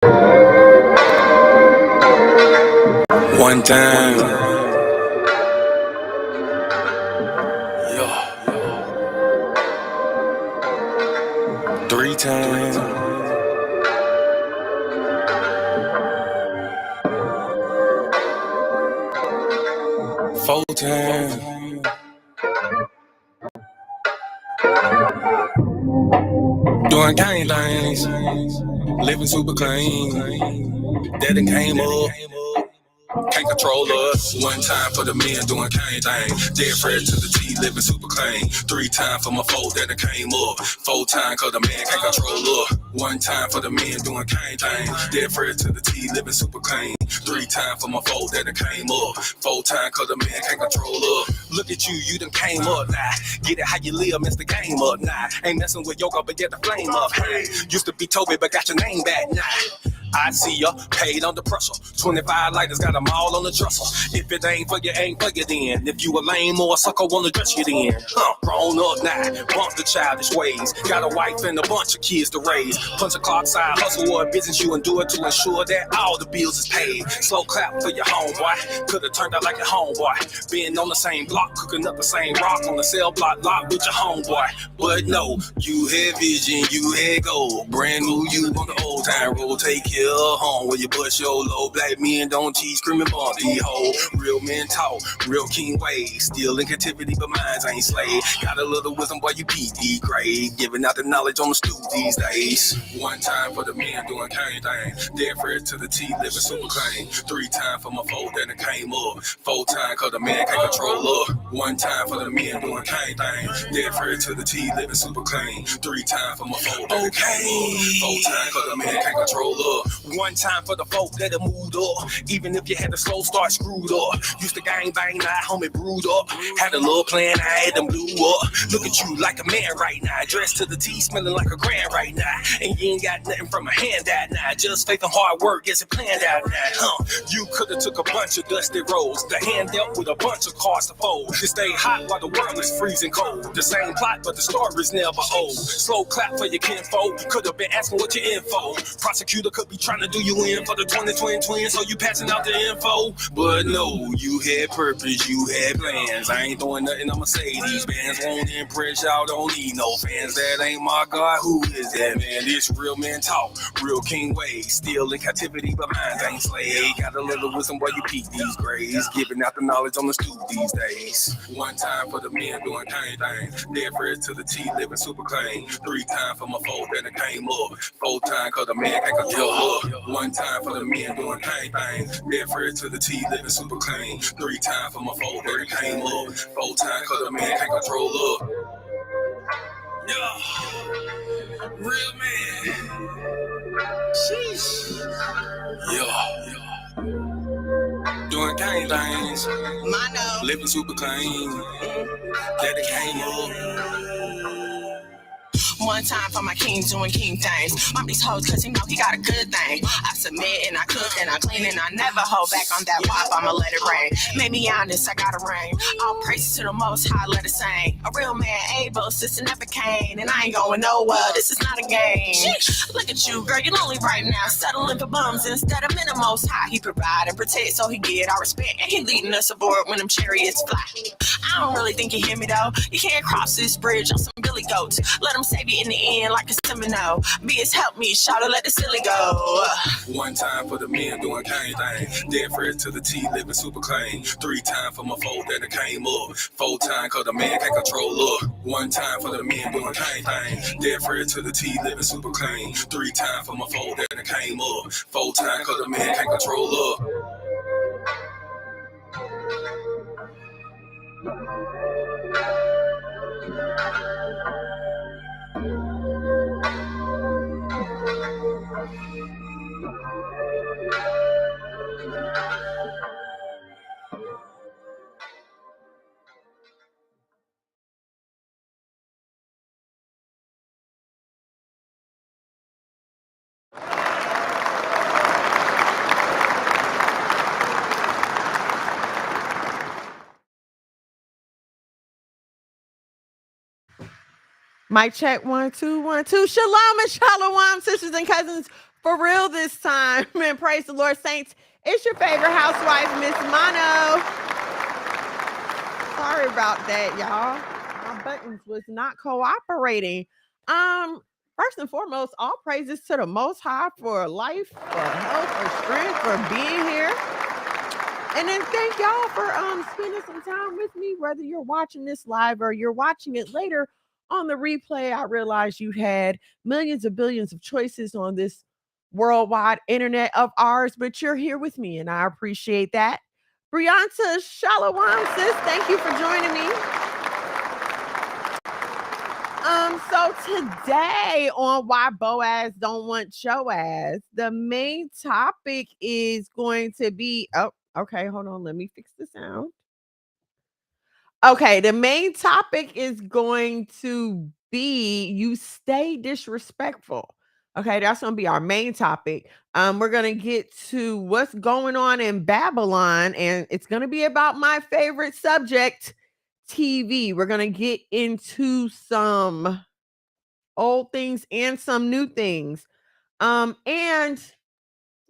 One time, yeah. Three times, four times. Doing gang things, living super clean. Daddy came up. Can't control us. One time for the men doing cane thing. Dead fresh to the T, living super clean. Three times for my foe that came up. Four times cause the man can't control us. One time for the men doing cane thing. Dead fresh to the T, living super clean. Three times for my foe that came up. Four times cause the man can't control us. Look at you done came up now. Get it how you live, mess the game up now. Ain't messing with yoga, but get the flame up. Hey, used to be Toby, but got your name back now. I see ya, paid under pressure. 25 lighters got them all on the dresser. If it ain't for you, ain't for you then. If you a lame or a sucker, wanna dress you then. Grown up now, bump the childish ways. Got a wife and a bunch of kids to raise. Punch a clock side hustle or a business you endure to ensure that all the bills is paid. Slow clap for your homeboy. Could've turned out like your homeboy. Been on the same block, cooking up the same rock on the cell block lot with your homeboy. But no, you had vision, you had goal. Brand new you on the old time road. Take care of home where you bust your low. Black men don't cheat, screaming bumpy hoe. Real men talk, real king ways. Still in captivity, but minds ain't slave. Got a little wisdom while you PD grade. Giving out the knowledge on the stoop these days. One time for the men doing cane thing. Dead fresh to the T, living super clean. Three times for my foe that came up. Four times cause the man can't control up. One time for the men doing cane thing. Dead fresh to the T, living super clean. Three times for my foe that came up. Four times cause the man can't control up. One time for the folk that have moved up. Even if you had a slow start screwed up. Used to gang bang, now homie brewed up. Had a little plan, I had them blew up. Look at you like a man right now. Dressed to the T, smelling like a grand right now. And you ain't got nothing from a handout now. Just faith and hard work gets it planned out now. You could've took a bunch of dusty roads. The hand dealt with a bunch of cards to fold. To stay hot while the world is freezing cold. The same plot, but the story's never old. Slow clap for your kinfolk. Could've been asking what your info. Prosecutor could be trying to do you in for the 20 twins, so you passing out the info. But no, you had purpose, you had plans. I ain't throwing nothing, I'ma say these bands won't impress y'all, don't need no fans. That ain't my God, who is that man? This real men talk, real king ways. Still in captivity, but minds ain't slave. Got a little wisdom while you peek these grades. Giving out the knowledge on the stoop these days. One time for the men doing cane things. Dead fresh to the T, living super clean. Three times for my foe that came up. Four times cause the man can't control up. One time for the men doing cane things. Dead fresh to the T, living super clean. Three times for my foe that came up. Four times cause the man can't control up. Yeah, real man. Sheesh. Yeah. Doing gang things. Mono. Living super clean. Daddy came up. One time for my king doing king things. Mom these hoes cause he know he got a good thing. I submit and I cook and I clean and I never hold back on that wop, I'ma let it rain. Made me honest, I got a ring. All praises to the most high, let it sing. A real man, able, sister never came. And I ain't going nowhere, this is not a game. Look at you, girl, you're lonely right now. Settling for bums instead of men the most high. He provide and protect so he get our respect. And he leading us aboard when them chariots fly. I don't really think you hear me though. You can't cross this bridge on some billy goats. Let them save you in the end like a Seminole. Be help me, shout let the silly go. One time for the men doing cane thing. Dead fresh to the T, living super clean. Three times for my foe that came up. Four times cause the man can't control up. One time for the men doing cane thing. Dead fresh to the T, living super clean. Three times for my foe that came up. Four times cause the man can't control up. Mic check 1 2 1 2. Shalom and shalom, sisters and cousins. For real this time. And praise the Lord, saints. It's your favorite housewife, Miss Mono. Sorry about that, y'all. My buttons was not cooperating. First and foremost, all praises to the Most High for life, for health, for strength, for being here. And then thank y'all for spending some time with me, whether you're watching this live or you're watching it later on the replay. I realize you had millions of billions of choices on this worldwide internet of ours, but you're here with me, and I appreciate that. Brianna Shalom, sis, thank you for joining me. So today on Why Boaz Don't Want Your Ass, the main topic is going to be, oh, okay, hold on, let me fix the sound. Okay, the main topic is going to be you stay disrespectful. Okay, that's gonna be our main topic. We're gonna get to what's going on in Babylon, and it's gonna be about my favorite subject, TV. We're gonna get into some old things and some new things. And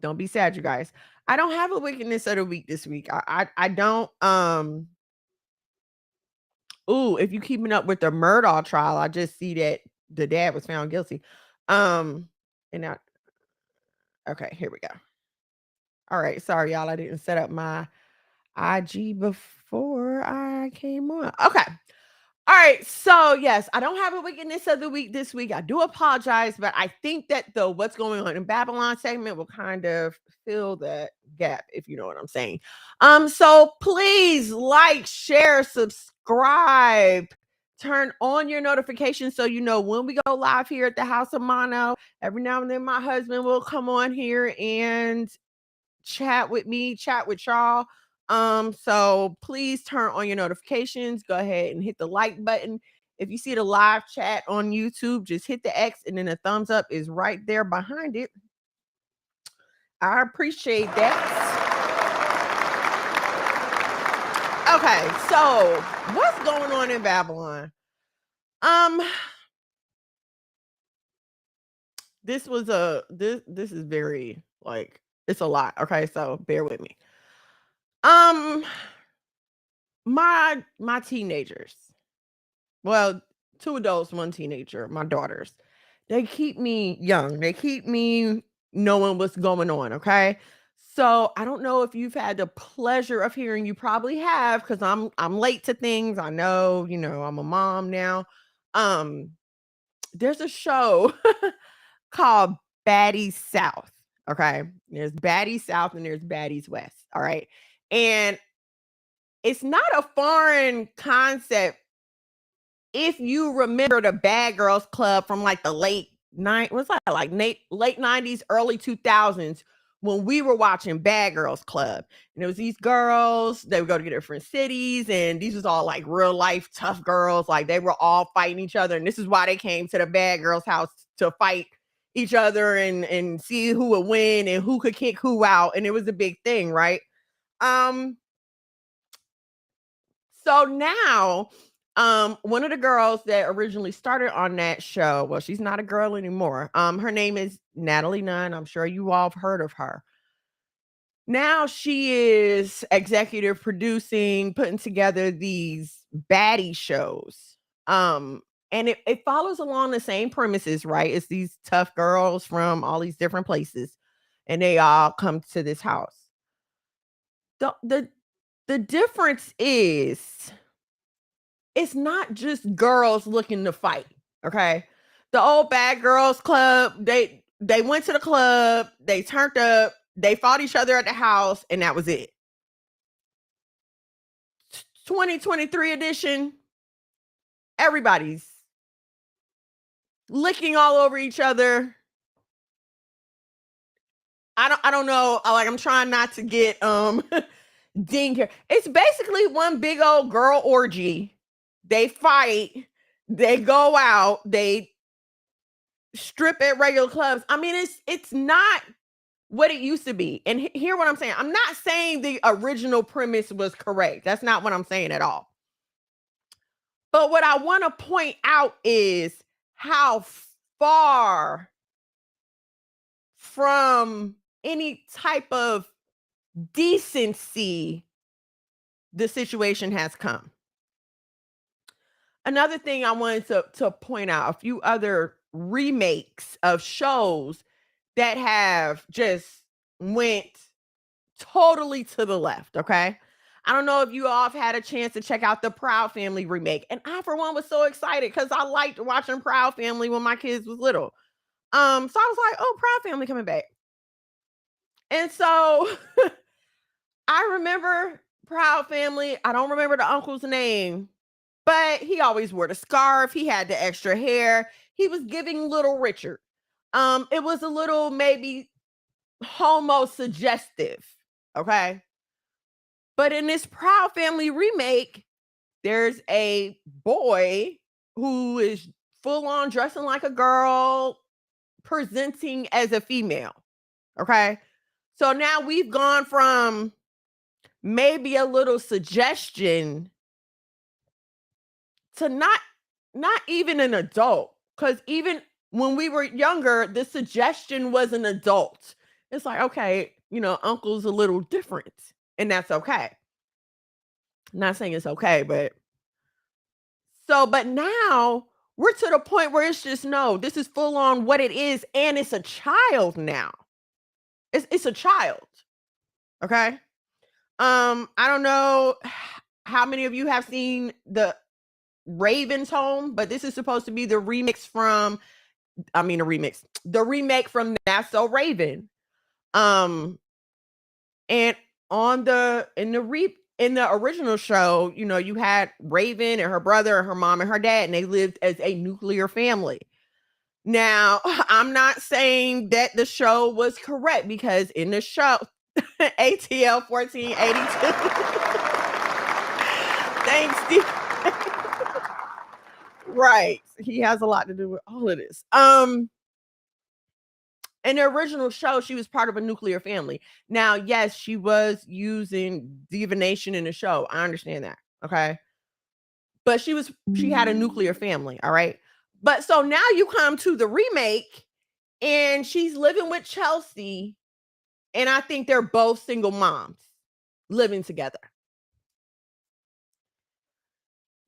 don't be sad, you guys. I don't have a wickedness of the week this week. I don't. Ooh, if you keeping up with the Murdaugh trial, I just see that the dad was found guilty. And now, okay, here we go. All right, sorry, y'all. I didn't set up my IG before I came on. Okay. All right, so yes, I don't have a wickedness of the week this week. I do apologize, but I think that the what's going on in Babylon segment will kind of fill that gap, if you know what I'm saying. So please like, share, subscribe, turn on your notifications so you know when we go live here at the House of Mono. Every now and then, my husband will come on here and chat with me, chat with y'all. So please turn on your notifications. Go ahead and hit the like button. If you see the live chat on YouTube, just hit the X and then the thumbs up is right there behind it. I appreciate that. Okay, so what's going on in Babylon? This is very like it's a lot. Okay, so bear with me. My teenagers. Well, 2 adults, 1 teenager, my daughters. They keep me young. They keep me knowing what's going on, okay? So, I don't know if you've had the pleasure of hearing, you probably have because I'm late to things. I know, I'm a mom now. There's a show called Baddies South, okay? There's Baddies South and there's Baddies West, all right? And it's not a foreign concept if you remember the Bad Girls Club from like the late 90s, early 2000s, when we were watching Bad Girls Club. And it was these girls, they would go to different cities, and these was all like real life tough girls. Like they were all fighting each other. And this is why they came to the Bad Girls house to fight each other and see who would win and who could kick who out. And it was a big thing, right? So now, one of the girls that originally started on that show, well, she's not a girl anymore. Her name is Natalie Nunn. I'm sure you all have heard of her. Now she is executive producing, putting together these baddie shows. And it follows along the same premises, right? It's these tough girls from all these different places, and they all come to this house. The difference is it's not just girls looking to fight, okay? The old Bad Girls Club, they went to the club, they turned up, they fought each other at the house, and that was it. 2023 edition, everybody's licking all over each other. I don't know. Like I'm trying not to get dinged here. It's basically one big old girl orgy. They fight, they go out, they strip at regular clubs. I mean, it's not what it used to be. And hear what I'm saying. I'm not saying the original premise was correct. That's not what I'm saying at all. But what I want to point out is how far from any type of decency, the situation has come. Another thing I wanted to point out, a few other remakes of shows that have just went totally to the left, okay? I don't know if you all have had a chance to check out the Proud Family remake, and I, for one, was so excited because I liked watching Proud Family when my kids was little. So I was like, "Oh, Proud Family coming back." And so I remember Proud Family. I don't remember the uncle's name, but he always wore the scarf. He had the extra hair. He was giving Little Richard. It was a little maybe homo suggestive, okay? But in this Proud Family remake, there's a boy who is full on dressing like a girl, presenting as a female, okay? So now we've gone from maybe a little suggestion to not even an adult, because even when we were younger, the suggestion was an adult. It's like, okay, uncle's a little different, and that's okay. Not saying it's okay, but now we're to the point where it's just, no, this is full on what it is, and it's a child now. It's a child. Okay. I don't know how many of you have seen the Raven's Home, but this is supposed to be the remake from That's So Raven. And in the original show, you had Raven and her brother and her mom and her dad, and they lived as a nuclear family. Now, I'm not saying that the show was correct, because in the show, ATL 1482. Thanks, Steve. Right. He has a lot to do with all of this. In the original show, she was part of a nuclear family. Now, yes, she was using divination in the show. I understand that. Okay. But she had a nuclear family. All right. But so now you come to the remake, and she's living with Chelsea. And I think they're both single moms living together.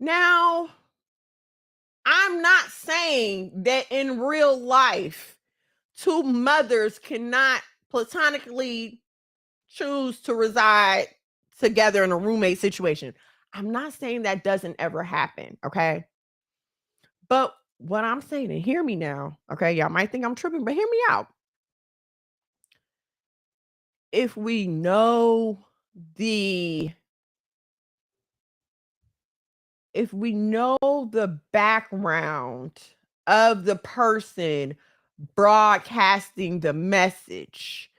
Now, I'm not saying that in real life, two mothers cannot platonically choose to reside together in a roommate situation. I'm not saying that doesn't ever happen, okay? But what I'm saying, and hear me now, okay? Y'all might think I'm tripping, but hear me out. If we know the background of the person broadcasting the message,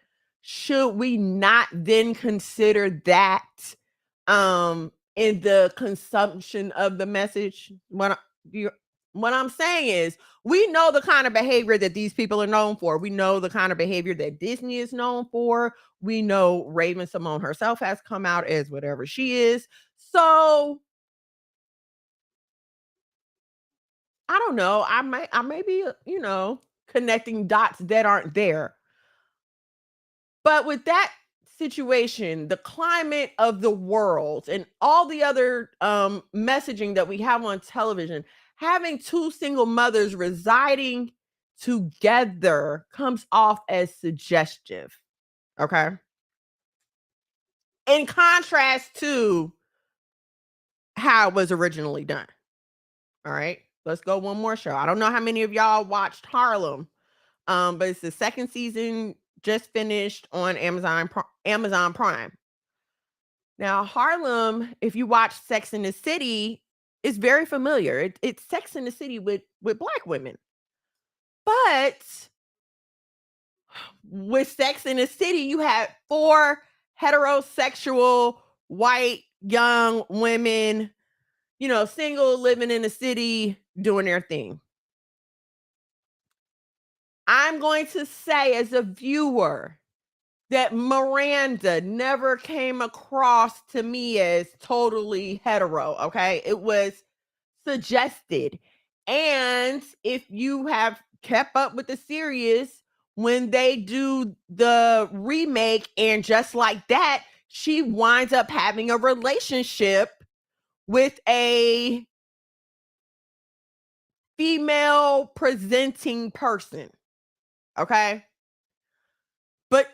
should we not then consider that in the consumption of the message? What I'm saying is, we know the kind of behavior that these people are known for. We know the kind of behavior that Disney is known for. We know Raven Simone herself has come out as whatever she is. So I don't know. I may be, connecting dots that aren't there. But with that situation, the climate of the world and all the other messaging that we have on television, having two single mothers residing together comes off as suggestive. Okay. In contrast to how it was originally done. All right. Let's go one more show. I don't know how many of y'all watched Harlem, but it's the second season, just finished on Amazon Prime. Now, Harlem, if you watch Sex in the City, is very familiar. It's Sex in the City with Black women. But with Sex in the City, you had 4 heterosexual white young women, single, living in the city, doing their thing. I'm going to say, as a viewer, that Miranda never came across to me as totally hetero, okay? It was suggested. And if you have kept up with the series, when they do the remake, and just like that, she winds up having a relationship with a female presenting person. Okay. But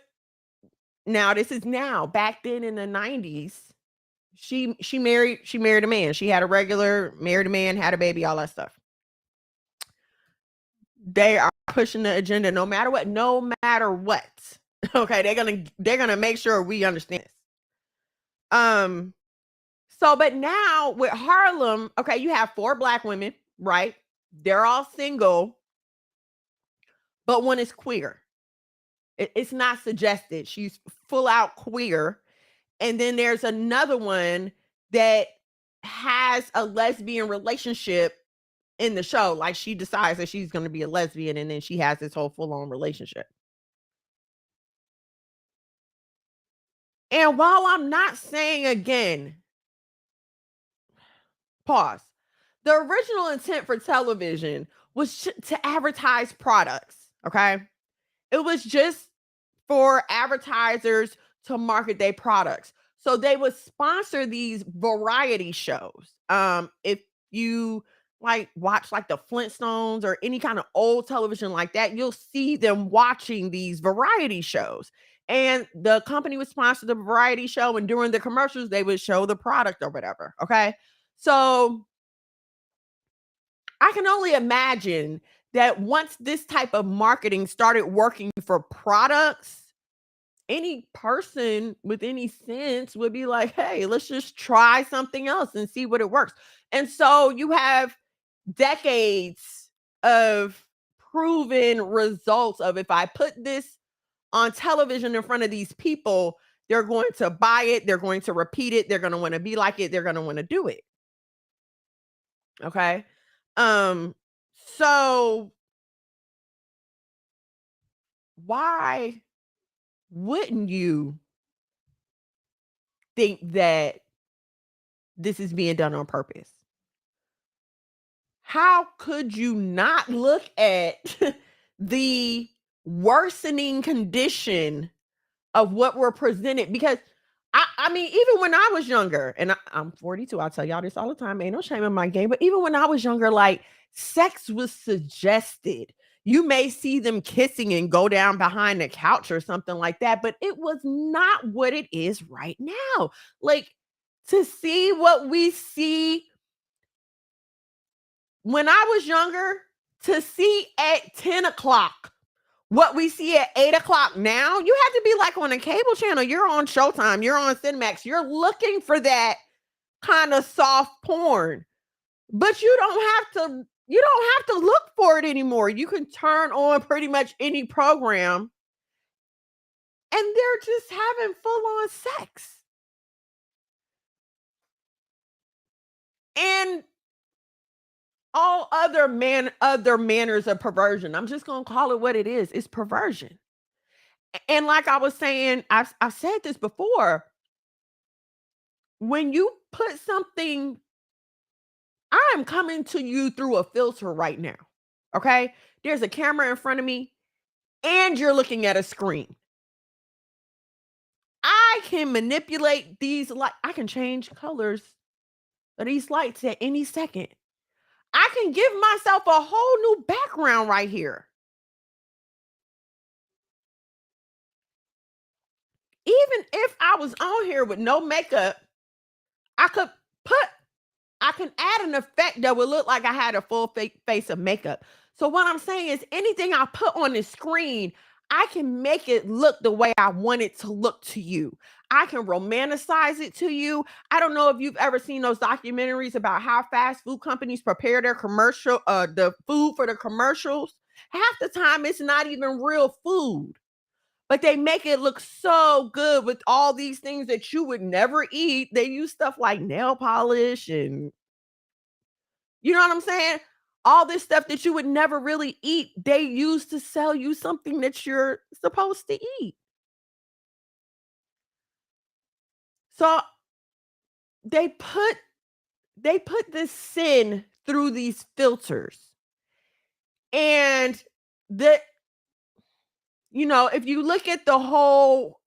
now this is now. Back then in the 90s, she married a man. She had a regular, married a man, had a baby, all that stuff. They are pushing the agenda no matter what. No matter what. Okay, they're gonna make sure we understand this. So but now with Harlem, okay, you have 4 black women, right? They're all single, but one is queer. It's not suggested. She's full out queer. And then there's another one that has a lesbian relationship in the show. Like, she decides that she's going to be a lesbian, and then she has this whole full on relationship. And while I'm not saying, again, pause, the original intent for television was to advertise products. Okay. It was just for advertisers to market their products. So they would sponsor these variety shows. If you like watch like the Flintstones or any kind of old television like that, you'll see them watching these variety shows. And the company would sponsor the variety show, and during the commercials, they would show the product or whatever. Okay. So I can only imagine that once this type of marketing started working for products, any person with any sense would be like, hey, let's just try something else and see what it works. And so you have decades of proven results of, if I put this on television in front of these people, they're going to buy it, they're going to repeat it, they're going to want to be like it, they're going to want to do it. Okay. Um, so why wouldn't you think that this is being done on purpose? How could you not look at the worsening condition of what we're presented? Because I mean, even when I was younger, and I'm 42, I tell y'all this all the time, ain't no shame in my game, but even when I was younger, like, sex was suggested. You may see them kissing and go down behind the couch or something like that, but it was not what it is right now. Like, to see what we see when I was younger, to see at 10 o'clock what we see at 8 o'clock now, you have to be like on a cable channel. You're on Showtime, you're on Cinemax, you're looking for that kind of soft porn. But you don't have to look for it anymore. You can turn on pretty much any program and they're just having full on sex. And all other manners of perversion. I'm just gonna call it what it is. It's perversion. And like I was saying, I've said this before. When you put something, I'm coming to you through a filter right now. Okay. There's a camera in front of me, and you're looking at a screen. I can manipulate these lights. I can change colors of these lights at any second. I can give myself a whole new background right here. Even if I was on here with no makeup, I could put I can add an effect that would look like I had a full face of makeup. So what I'm saying is, anything I put on the screen, I can make it look the way I want it to look to you. I can romanticize it to you. I don't know if you've ever seen those documentaries about how fast food companies prepare their the food for the commercials. Half the time it's not even real food, but they make it look so good with all these things that you would never eat. They use stuff like nail polish, and you know what I'm saying? All this stuff that you would never really eat, they use to sell you something that you're supposed to eat. So they put this sin through these filters. And the if you look at the whole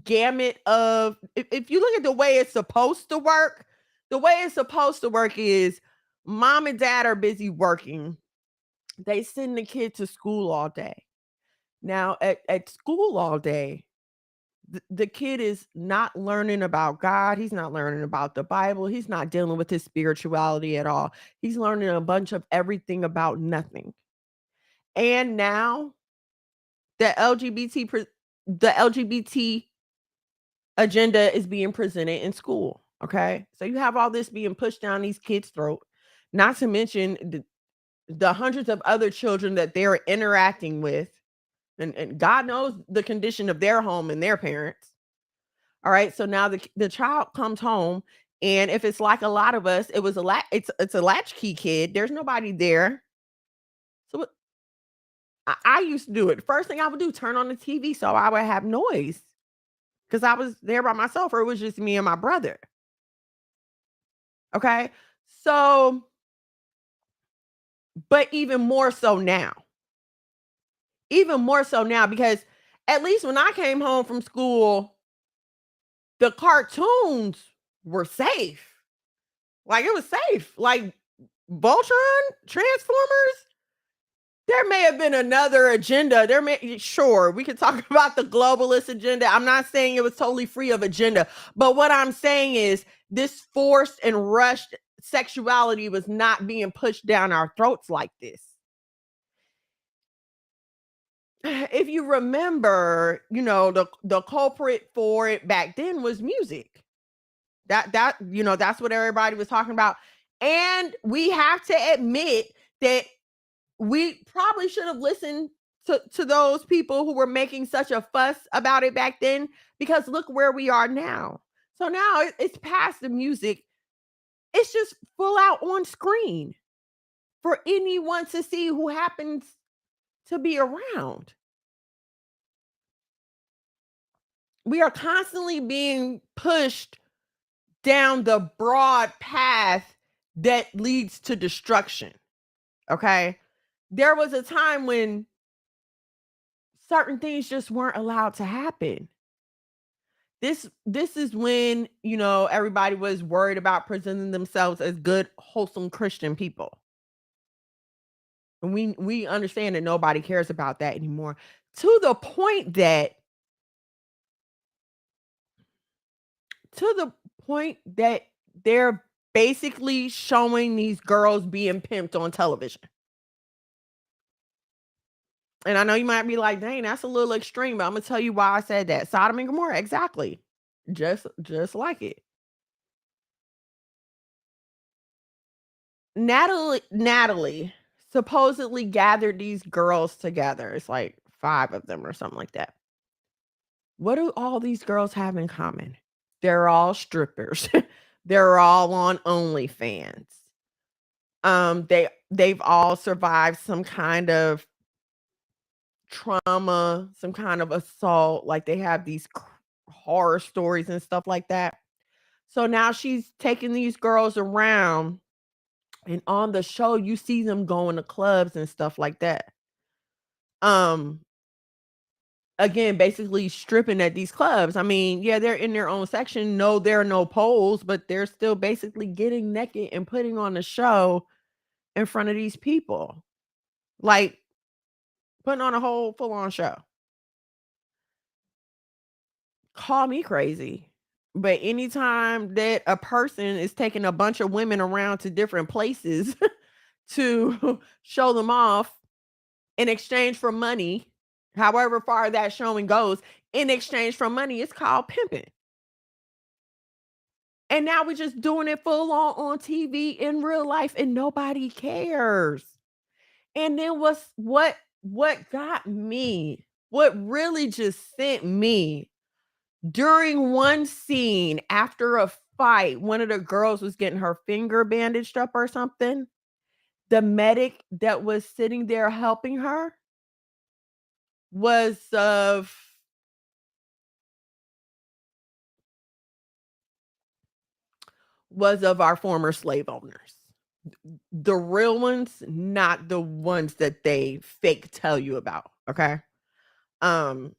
gamut of if you look at the way it's supposed to work, the way it's supposed to work is mom and dad are busy working. They send the kid to school all day. Now at school all day, the kid is not learning about God. He's not learning about the Bible. He's not dealing with his spirituality at all. He's learning a bunch of everything about nothing. And now the LGBT agenda is being presented in school. Okay. So you have all this being pushed down these kids' throat, not to mention the hundreds of other children that they're interacting with. And God knows the condition of their home and their parents. All right. So now the child comes home, and if it's like a lot of us, it's a latchkey kid. There's nobody there. So I used to do it. The first thing I would do, turn on the TV so I would have noise because I was there by myself, or it was just me and my brother. Okay. So, but even more so now, because at least when I came home from school, the cartoons were safe. Like, it was safe. Like Voltron, Transformers. There may have been another agenda. Sure, we could talk about the globalist agenda. I'm not saying it was totally free of agenda, but what I'm saying is this forced and rushed sexuality was not being pushed down our throats like this. If you remember, the culprit for it back then was music. That's what everybody was talking about. And we have to admit that we probably should have listened to those people who were making such a fuss about it back then, because look where we are now. So now it's past the music. It's just full out on screen for anyone to see who happens to be around. We are constantly being pushed down the broad path that leads to destruction. Okay. There was a time when certain things just weren't allowed to happen. This is when, everybody was worried about presenting themselves as good, wholesome Christian people. And we understand that nobody cares about that anymore. To the point that they're basically showing these girls being pimped on television. And I know you might be like, dang, that's a little extreme, but I'm gonna tell you why I said that. Sodom and Gomorrah, exactly. Just like it. Natalie supposedly gathered these girls together. It's like 5 of them or something like that. What do all these girls have in common? They're all strippers. They're all on OnlyFans. They've all survived some kind of trauma, some kind of assault. Like, they have these horror stories and stuff like that. So now she's taking these girls around, and on the show you see them going to clubs and stuff like that. Again, basically stripping at these clubs. I mean, yeah, they're in their own section. No, there are no poles, but they're still basically getting naked and putting on a show in front of these people. Like, putting on a whole full-on show. Call me crazy, but anytime that a person is taking a bunch of women around to different places to show them off in exchange for money, however far that showing goes, in exchange for money, it's called pimping. And now we're just doing it full on TV in real life, and nobody cares. And then what got me, what really just sent me, during one scene after a fight, one of the girls was getting her finger bandaged up or something. The medic that was sitting there helping her was of our former slave owners. The real ones, not the ones that they fake tell you about, okay? And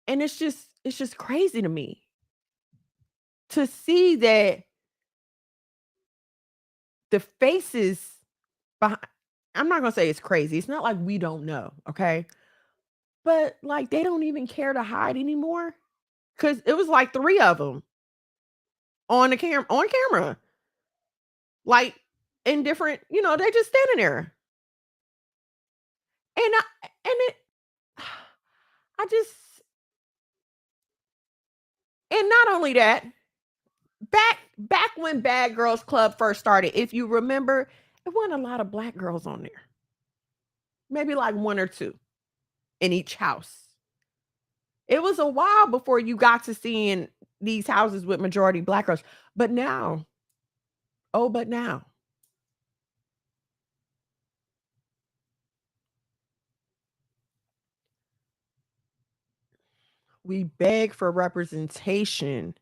it's just crazy to me to see that the faces behind. I'm not gonna say it's crazy. It's not like we don't know, okay? But like they don't even care to hide anymore. Cause it was like 3 of them on camera. Like in different, they're just standing there. And it I just and not only that, back when Bad Girls Club first started, if you remember, it wasn't a lot of black girls on there. Maybe like 1 or 2 in each house. It was a while before you got to seeing these houses with majority black girls. But now, but now, we beg for representation.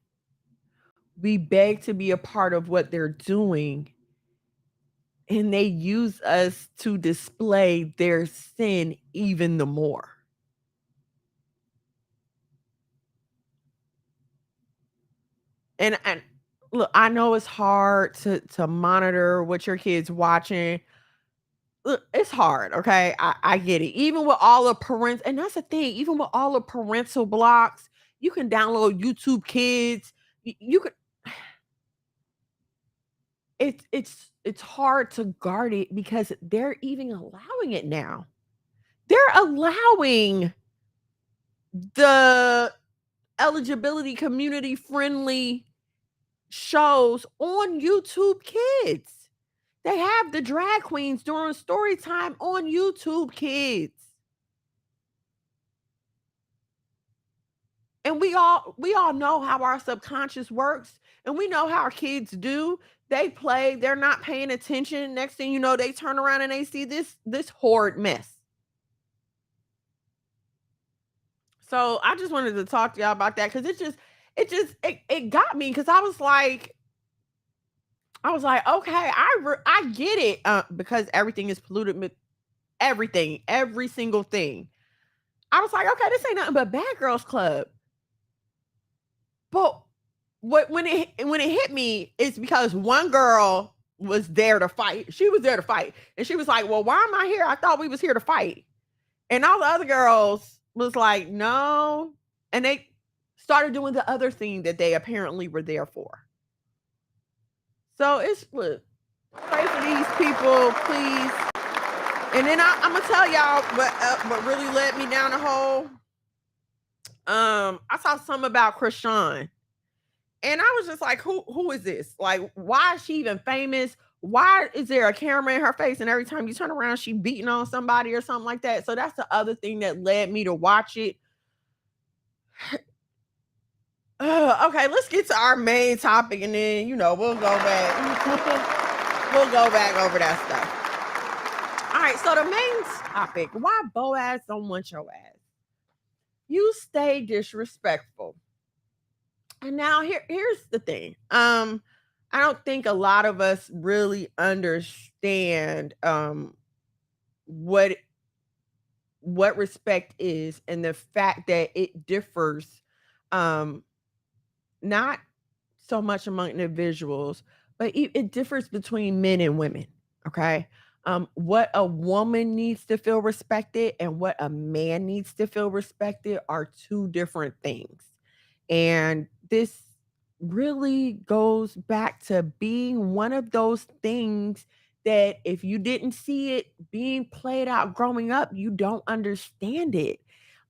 We beg to be a part of what they're doing. And they use us to display their sin even the more. And look, I know it's hard to monitor what your kids watching. Look, it's hard, okay? I get it. Even with all the parents, and that's the thing, even with all the parental blocks, you can download YouTube Kids. You could it's hard to guard it because they're even allowing it now. They're allowing the eligibility community friendly shows on YouTube Kids. They have the drag queens during story time on YouTube Kids. And we all know how our subconscious works, and we know how our kids do. They play, they're not paying attention. Next thing you know, they turn around and they see this horrid mess. So I just wanted to talk to y'all about that because it got me because I was like, okay, I get it because everything is polluted with everything, every single thing. I was like, okay, this ain't nothing but Bad Girls Club. But when it hit me, it's because one girl was there to fight. She was there to fight. And she was like, well, why am I here? I thought we was here to fight. And all the other girls was like, no. And they started doing the other thing that they apparently were there for. So look, pray for these people, please. And then I'm gonna tell y'all what really led me down the hole. I saw something about Krishan. And I was just like, who is this? Like, why is she even famous? Why is there a camera in her face? And every time you turn around, she beating on somebody or something like that. So that's the other thing that led me to watch it. Okay, let's get to our main topic, and then we'll go back. We'll go back over that stuff. All right, so the main topic: why Boaz don't want your ass? You stay disrespectful. And now here's the thing. I don't think a lot of us really understand what respect is, and the fact that it differs not so much among individuals, but it differs between men and women. Okay. What a woman needs to feel respected and what a man needs to feel respected are 2 different things. And this really goes back to being one of those things that if you didn't see it being played out growing up, you don't understand it.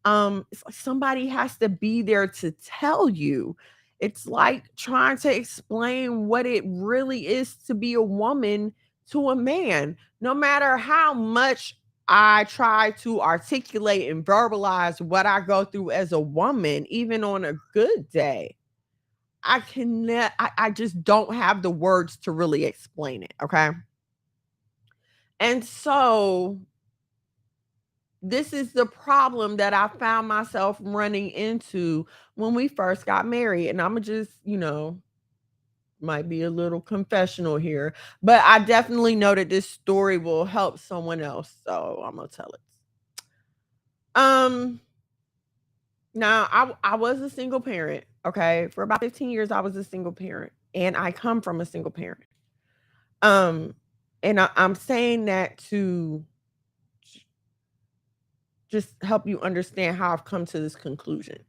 It's like somebody has to be there to tell you. It's like trying to explain what it really is to be a woman to a man. No matter how much I try to articulate and verbalize what I go through as a woman, even on a good day, I just don't have the words to really explain it. Okay. And so this is the problem that I found myself running into when we first got married. And I'm just, might be a little confessional here, but I definitely know that this story will help someone else. So I'm going to tell it. Now, I was a single parent, okay? For about 15 years, I was a single parent, and I come from a single parent. Um, and I'm saying that to just help you understand how I've come to this conclusion.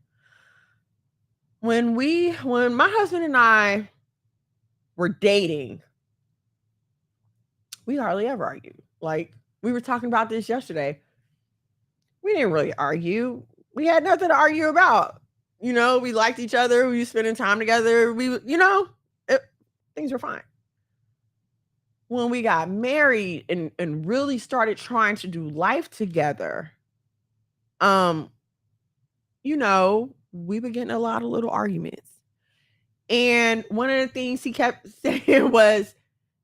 When my husband and I were dating, we hardly ever argued. Like, we were talking about this yesterday. We didn't really argue. We had nothing to argue about. You know, we liked each other. We were spending time together. Things were fine. When we got married and really started trying to do life together, um, we were getting a lot of little arguments. And one of the things he kept saying was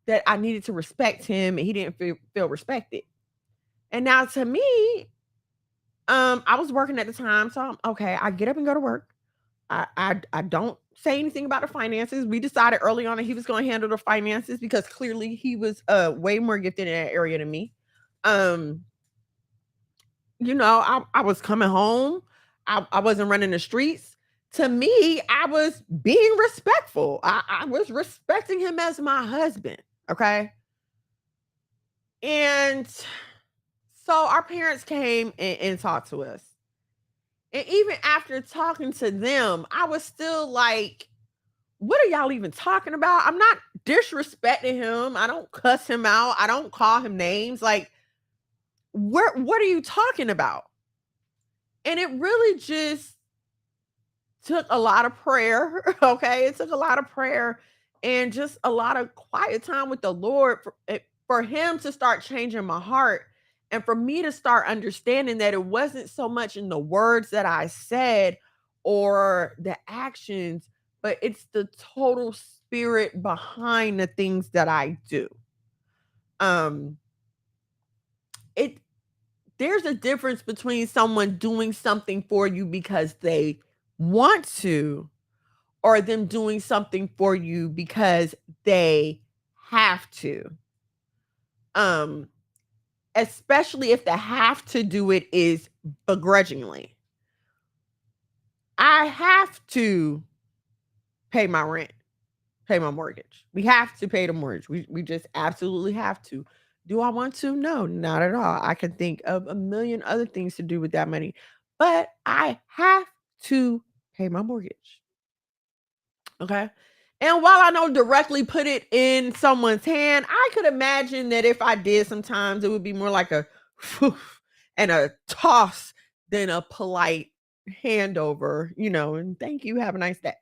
that I needed to respect him and he didn't feel respected. And now to me, I was working at the time, so I'm okay. I get up and go to work. I don't say anything about the finances. We decided early on that he was going to handle the finances because clearly he was way more gifted in that area than me. Um, I was coming home. I wasn't running the streets. To me, I was being respectful. I was respecting him as my husband. Okay. And so our parents came and talked to us. And even after talking to them, I was still like, what are y'all even talking about? I'm not disrespecting him. I don't cuss him out. I don't call him names. Like, what are you talking about? And it really just took a lot of prayer. Okay. It took a lot of prayer and just a lot of quiet time with the Lord for him to start changing my heart and for me to start understanding that it wasn't so much in the words that I said or the actions, but it's the total spirit behind the things that I do. Um, it There's a difference between someone doing something for you because they want to or them doing something for you because they have to. Um, Especially if the have to do it is begrudgingly. I have to pay my rent, pay my mortgage. We have to pay the mortgage. We just absolutely have to. Do I want to? No, not at all. I can think of a million other things to do with that money, but I have to pay my mortgage. Okay. And while I don't directly put it in someone's hand, I could imagine that if I did sometimes it would be more like a and a toss than a polite handover, and thank you, have a nice day.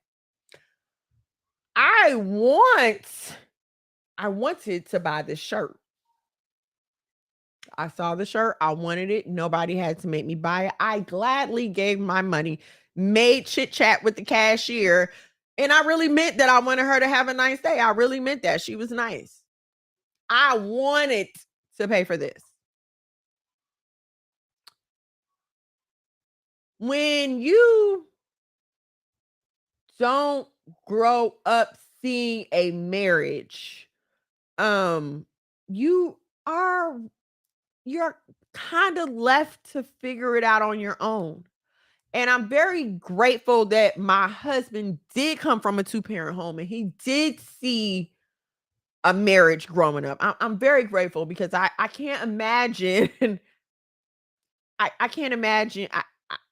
I wanted to buy this shirt. I saw the shirt, I wanted it. Nobody had to make me buy it. I gladly gave my money, made chit chat with the cashier, and I really meant that I wanted her to have a nice day. I really meant that. She was nice. I wanted to pay for this. When you don't grow up seeing a marriage, um, you are you're kind of left to figure it out on your own. And I'm very grateful that my husband did come from a two-parent home and he did see a marriage growing up. I'm very grateful because I can't imagine I can't imagine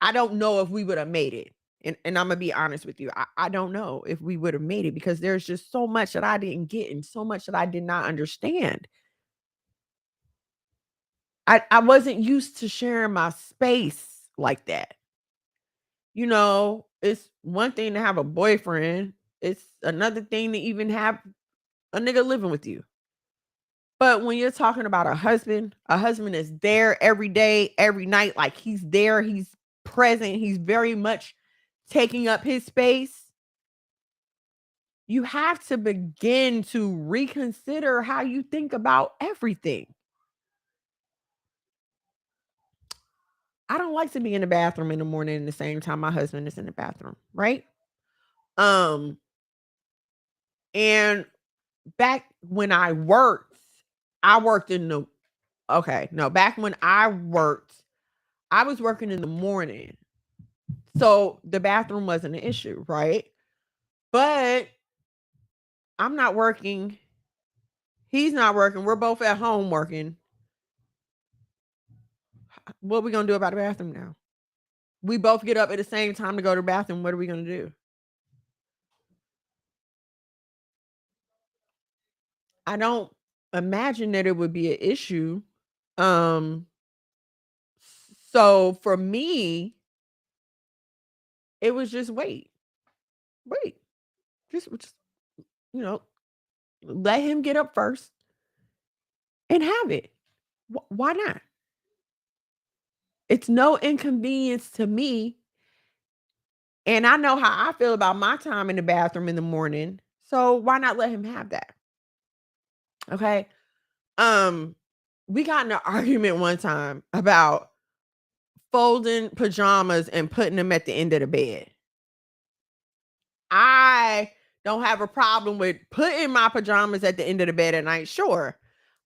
I don't know if we would have made it. And I'm gonna be honest with you. I don't know if we would have made it because there's just so much that I didn't get and so much that I did not understand. I wasn't used to sharing my space like that. It's one thing to have a boyfriend. It's another thing to even have a nigga living with you. But when you're talking about a husband is there every day, every night, like he's there, he's present, he's very much taking up his space. You have to begin to reconsider how you think about everything. I don't like to be in the bathroom in the morning at the same time my husband is in the bathroom, right? Um, and back when I worked in the okay, no, back when I was working in the morning So the bathroom wasn't an issue, right? But I'm not working. He's not working. We're both at home working. What are we going to do about the bathroom now? We both get up at the same time to go to the bathroom. What are we going to do? I don't imagine that it would be an issue. Um, so for me, it was just wait, just you know, let him get up first and have it. Why not? It's no inconvenience to me, and I know how I feel about my time in the bathroom in the morning. So why not let him have that? Okay. Um, we got in an argument one time about folding pajamas and putting them at the end of the bed. I don't have a problem with putting my pajamas at the end of the bed at night, sure.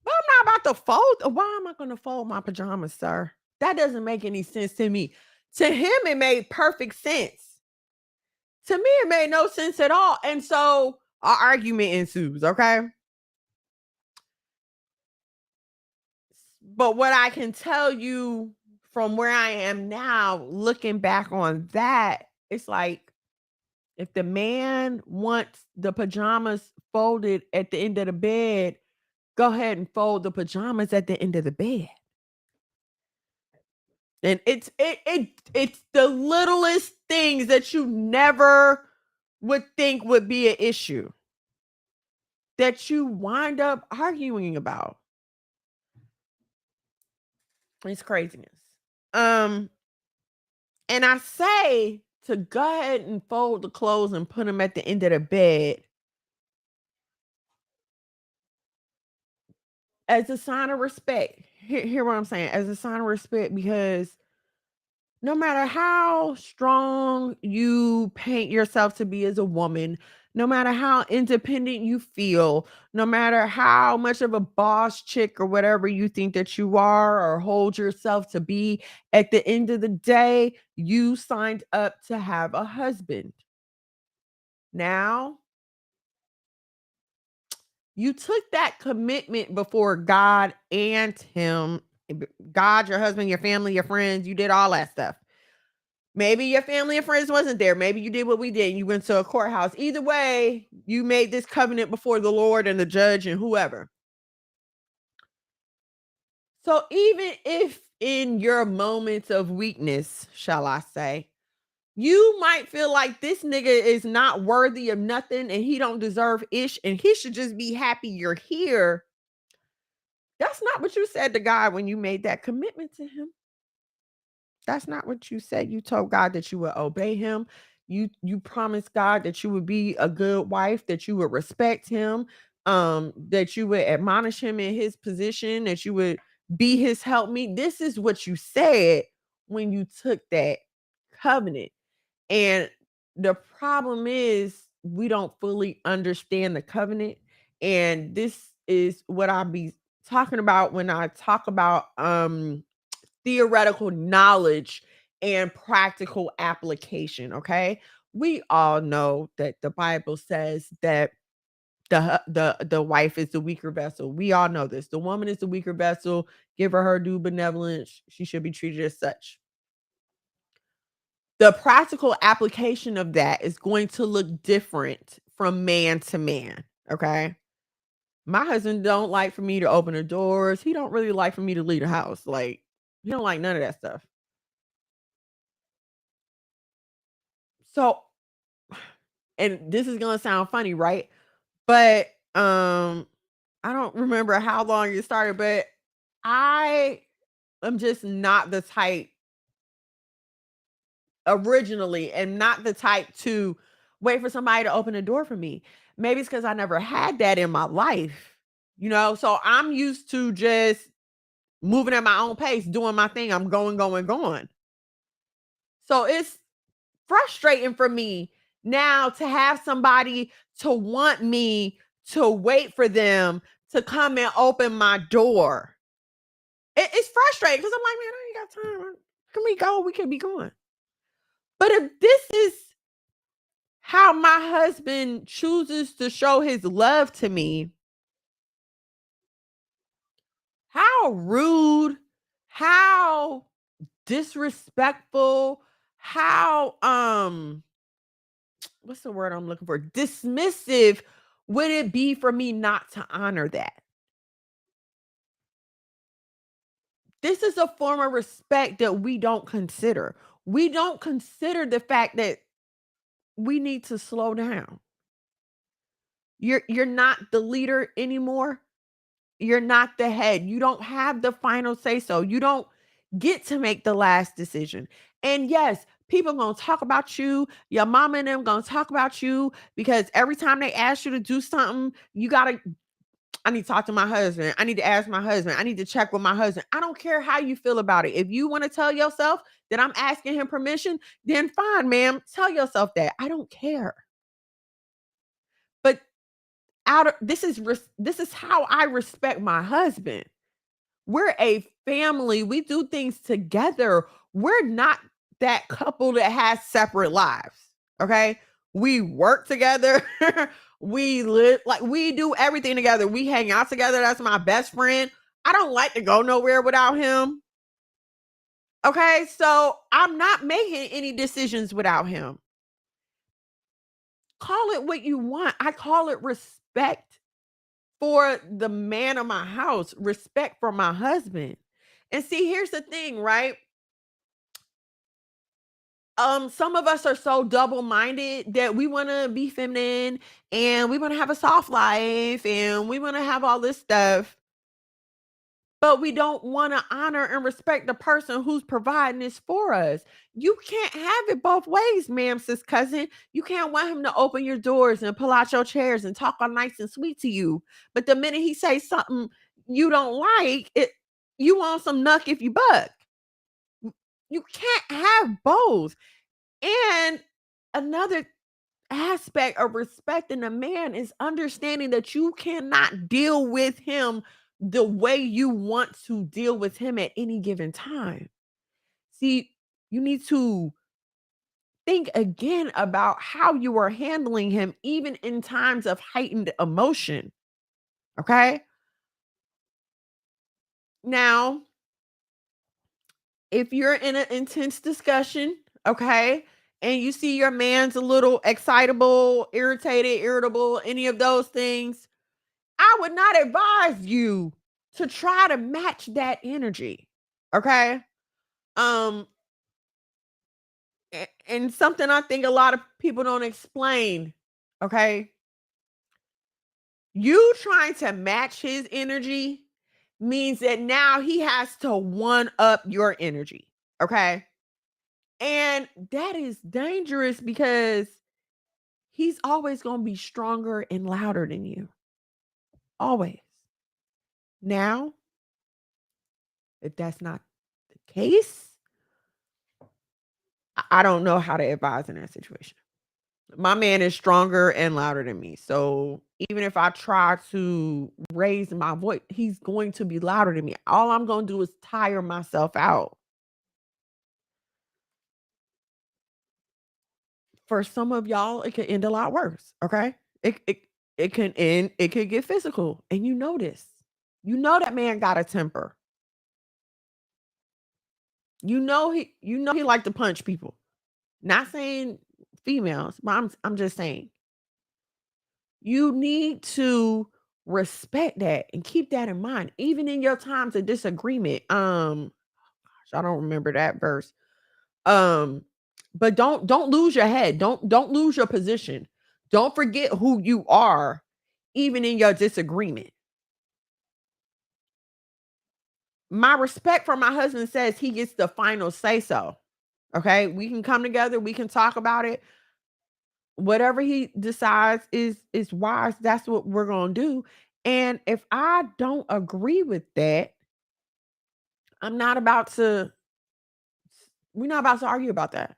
But I'm not about to fold. Why am I going to fold my pajamas, sir? That doesn't make any sense to me. To him, it made perfect sense. To me, it made no sense at all. And so our argument ensues, okay? But what I can tell you from where I am now, looking back on that, it's like if the man wants the pajamas folded at the end of the bed, go ahead and fold the pajamas at the end of the bed. And it's the littlest things that you never would think would be an issue that you wind up arguing about. It's craziness. Um, and I say to go ahead and fold the clothes and put them at the end of the bed as a sign of respect. Hear what I'm saying? As a sign of respect, because no matter how strong you paint yourself to be as a woman, no matter how independent you feel, no matter how much of a boss chick or whatever you think that you are or hold yourself to be, at the end of the day, you signed up to have a husband. Now, you took that commitment before God and him. God, your husband, your family, your friends, you did all that stuff. Maybe your family and friends wasn't there. Maybe you did what we did. You went to a courthouse. Either way, you made this covenant before the Lord and the judge and whoever. So even if in your moments of weakness, shall I say, you might feel like this nigga is not worthy of nothing and he don't deserve ish and he should just be happy you're here. That's not what you said to God when you made that commitment to him. That's not what you said. You told God that you would obey him. You promised God that you would be a good wife, that you would respect him, that you would admonish him in his position, that you would be his helpmeet. This is what you said when you took that covenant. And the problem is we don't fully understand the covenant. And this is what I'll be talking about when I talk about theoretical knowledge and practical application, okay? We all know that the Bible says that the wife is the weaker vessel. We all know this. The woman is the weaker vessel. Give her due benevolence. She should be treated as such. The practical application of that is going to look different from man to man, okay? My husband don't like for me to open the doors. He don't really like for me to leave the house. Like, he don't like none of that stuff. So, and this is gonna sound funny, right? But I don't remember how long it started, but I am just not the type originally and not the type to wait for somebody to open the door for me. Maybe it's because I never had that in my life, you know. So I'm used to just moving at my own pace, doing my thing. I'm going. So it's frustrating for me now to have somebody to want me to wait for them to come and open my door. It's frustrating because I'm like, man, I ain't got time. Can we go? We can be going. But if this is how my husband chooses to show his love to me, how rude, how disrespectful, how what's the word I'm looking for? Dismissive would it be for me not to honor that? This is a form of respect that we don't consider. We don't consider the fact that we need to slow down. You're not the leader anymore. You're not the head. You don't have the final say so. You don't get to make the last decision. And yes, people gonna talk about you. Your mama and them gonna talk about you because every time they ask you to do something, you gotta. I need to talk to my husband. I need to ask my husband. I need to check with my husband. I don't care how you feel about it. If you want to tell yourself that I'm asking him permission, then fine, ma'am. Tell yourself that. I don't care. But this is how I respect my husband. We're a family. We do things together. We're not that couple that has separate lives. Okay? We work together. We live like we do everything together. We hang out together. That's my best friend. I don't like to go nowhere without him. Okay? So, I'm not making any decisions without him. Call it what you want. I call it respect for the man of my house, respect for my husband. And see, here's the thing, right? Some of us are so double-minded that we want to be feminine and we want to have a soft life and we want to have all this stuff, but we don't want to honor and respect the person who's providing this for us. You can't have it both ways, ma'am, sis cousin. You can't want him to open your doors and pull out your chairs and talk all nice and sweet to you. But the minute he says something you don't like, you want some nuck if you buck. You can't have both. And another aspect of respecting a man is understanding that you cannot deal with him the way you want to deal with him at any given time. See, you need to think again about how you are handling him, even in times of heightened emotion. Okay. Now, if you're in an intense discussion, okay, and you see your man's a little excitable, irritated, irritable, any of those things, I would not advise you to try to match that energy. Okay. Um, and something I think a lot of people don't explain. Okay. You trying to match his energy means that now he has to one up your energy. Okay. And that is dangerous because he's always going to be stronger and louder than you. Always. Now, if that's not the case, I don't know how to advise in that situation. My man is stronger and louder than me. So even if I try to raise my voice, he's going to be louder than me. All I'm going to do is tire myself out. For some of y'all, it could end a lot worse. Okay. It can end, it could get physical. And you know this. You know that man got a temper. You know he like to punch people. Not saying females, but I'm just saying you need to respect that and keep that in mind, even in your times of disagreement. I don't remember that verse. Um, but don't lose your head. Don't lose your position. Don't forget who you are, even in your disagreement. My respect for my husband says he gets the final say so. Okay, we can come together, we can talk about it. Whatever he decides is wise, that's what we're going to do. And if I don't agree with that, I'm not about to we're not about to argue about that.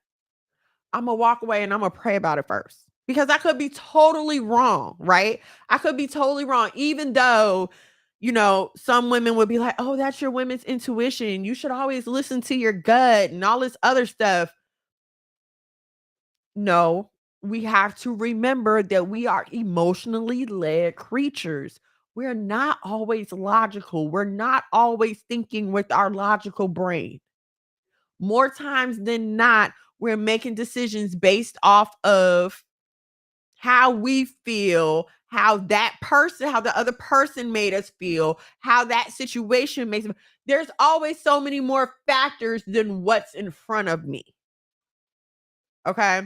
I'm gonna walk away and I'm gonna pray about it first. Because I could be totally wrong, right? I could be totally wrong, even though, some women would be like, oh, that's your women's intuition. You should always listen to your gut and all this other stuff. No, we have to remember that we are emotionally led creatures. We're not always logical. We're not always thinking with our logical brain. More times than not, we're making decisions based off of how we feel, how the other person made us feel, how that situation makes me. There's always so many more factors than what's in front of me. Okay.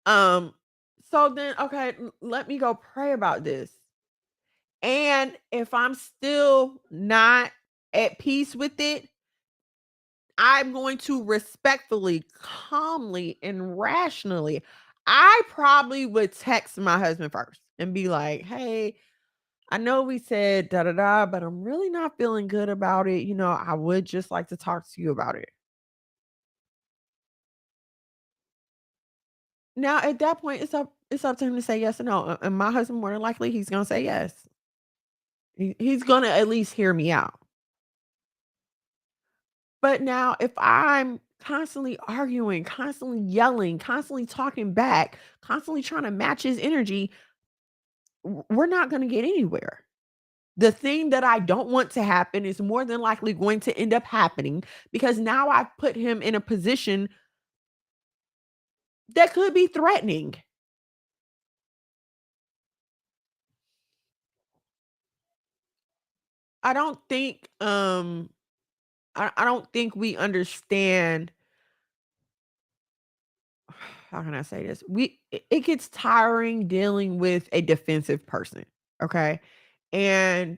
Um, so then, okay, let me go pray about this. And if I'm still not at peace with it, I'm going to respectfully, calmly, and rationally, I probably would text my husband first and be like, hey, I know we said da da da, but I'm really not feeling good about it. I would just like to talk to you about it. Now, at that point, it's up to him to say yes or no. And my husband, more than likely, he's gonna say yes. He's gonna at least hear me out. But now, if I'm constantly arguing, constantly yelling, constantly talking back, constantly trying to match his energy, we're not gonna get anywhere. The thing that I don't want to happen is more than likely going to end up happening because now I've put him in a position that could be threatening. I don't think I don't think we understand. How can I say this? It gets tiring dealing with a defensive person, okay? And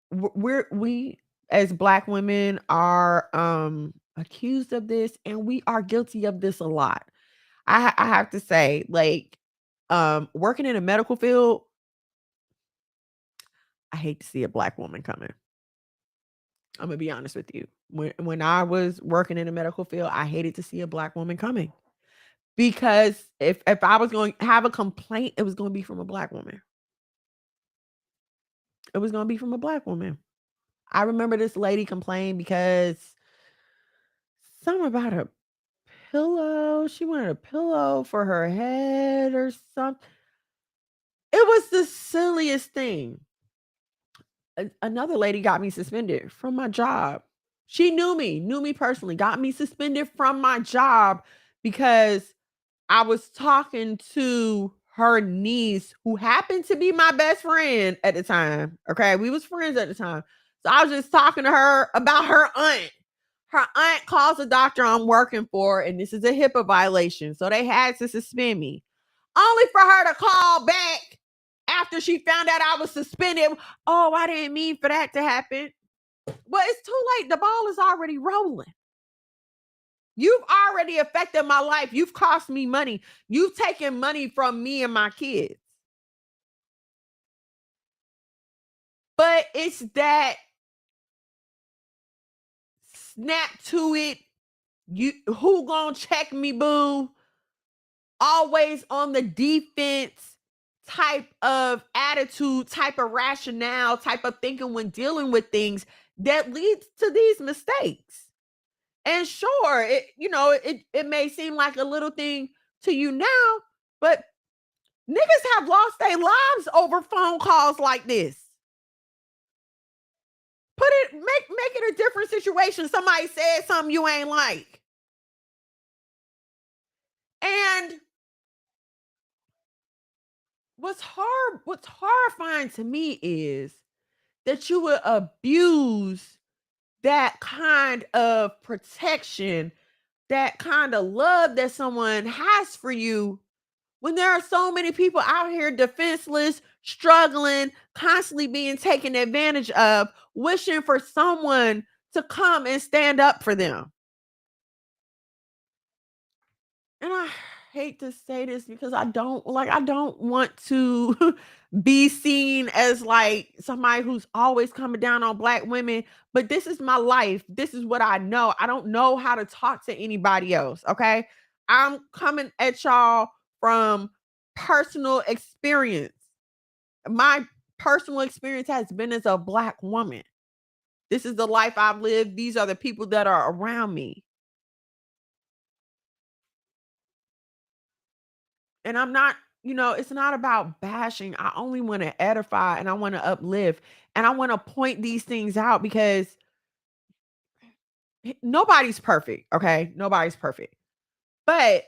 we as black women are accused of this and we are guilty of this a lot. I have to say, like, working in a medical field, I hate to see a black woman coming. I'm gonna be honest with you. When I was working in the medical field, I hated to see a black woman coming because if I was going to have a complaint, it was going to be from a black woman. It was going to be from a black woman. I remember this lady complained because something about a pillow. She wanted a pillow for her head or something. It was the silliest thing. Another lady got me suspended from my job. She knew me personally, got me suspended from my job because I was talking to her niece who happened to be my best friend at the time. Okay, we was friends at the time. So I was just talking to her about her aunt. Her aunt calls the doctor I'm working for, and this is a HIPAA violation. So they had to suspend me. Only for her to call back after she found out I was suspended. Oh, I didn't mean for that to happen. Well, it's too late. The ball is already rolling. You've already affected my life. You've cost me money. You've taken money from me and my kids. But it's that snap to it. You who gonna check me, boo? Always on the defense type of attitude, type of rationale, type of thinking when dealing with things that leads to these mistakes. And sure, it may seem like a little thing to you now, but niggas have lost their lives over phone calls like this. Make it a different situation. Somebody said something you ain't like. And what's horrifying to me is that you would abuse that kind of protection, that kind of love that someone has for you when there are so many people out here defenseless, struggling, constantly being taken advantage of, wishing for someone to come and stand up for them. And I hate to say this because I don't want to be seen as like somebody who's always coming down on black women, but this is my life. This is what I know. I don't know how to talk to anybody else, okay? I'm coming at y'all from personal experience. My personal experience has been as a black woman. This is the life I've lived. These are the people that are around me. And I'm not, it's not about bashing. I only want to edify and I want to uplift and I want to point these things out because nobody's perfect. Okay. Nobody's perfect. But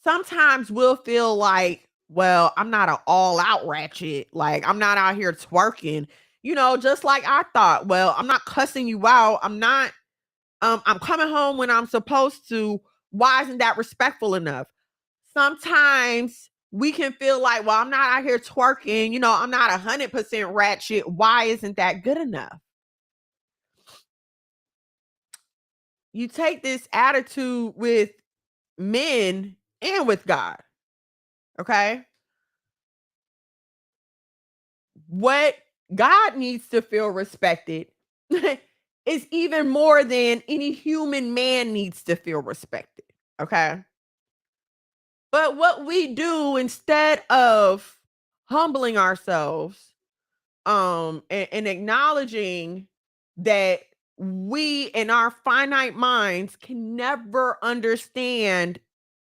sometimes we'll feel like, well, I'm not an all out ratchet. Like, I'm not out here twerking, just like I thought. Well, I'm not cussing you out. I'm not, I'm coming home when I'm supposed to. Why isn't that respectful enough? Sometimes we can feel like, well, I'm not out here twerking, I'm not 100% ratchet. Why isn't that good enough? You take this attitude with men and with God. Okay. What God needs to feel respected is even more than any human man needs to feel respected. Okay. But what we do instead of humbling ourselves, and acknowledging that we in our finite minds can never understand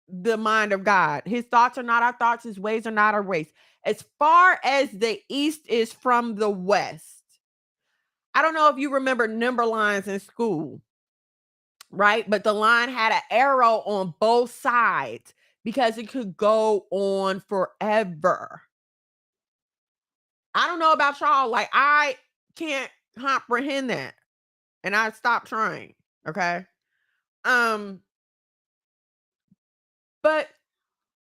the mind of God. His thoughts are not our thoughts, his ways are not our ways. As far as the east is from the west. I don't know if you remember number lines in school, right? But the line had an arrow on both sides because it could go on forever. I don't know about y'all. Like, I can't comprehend that. And I stopped trying. Okay. Um, but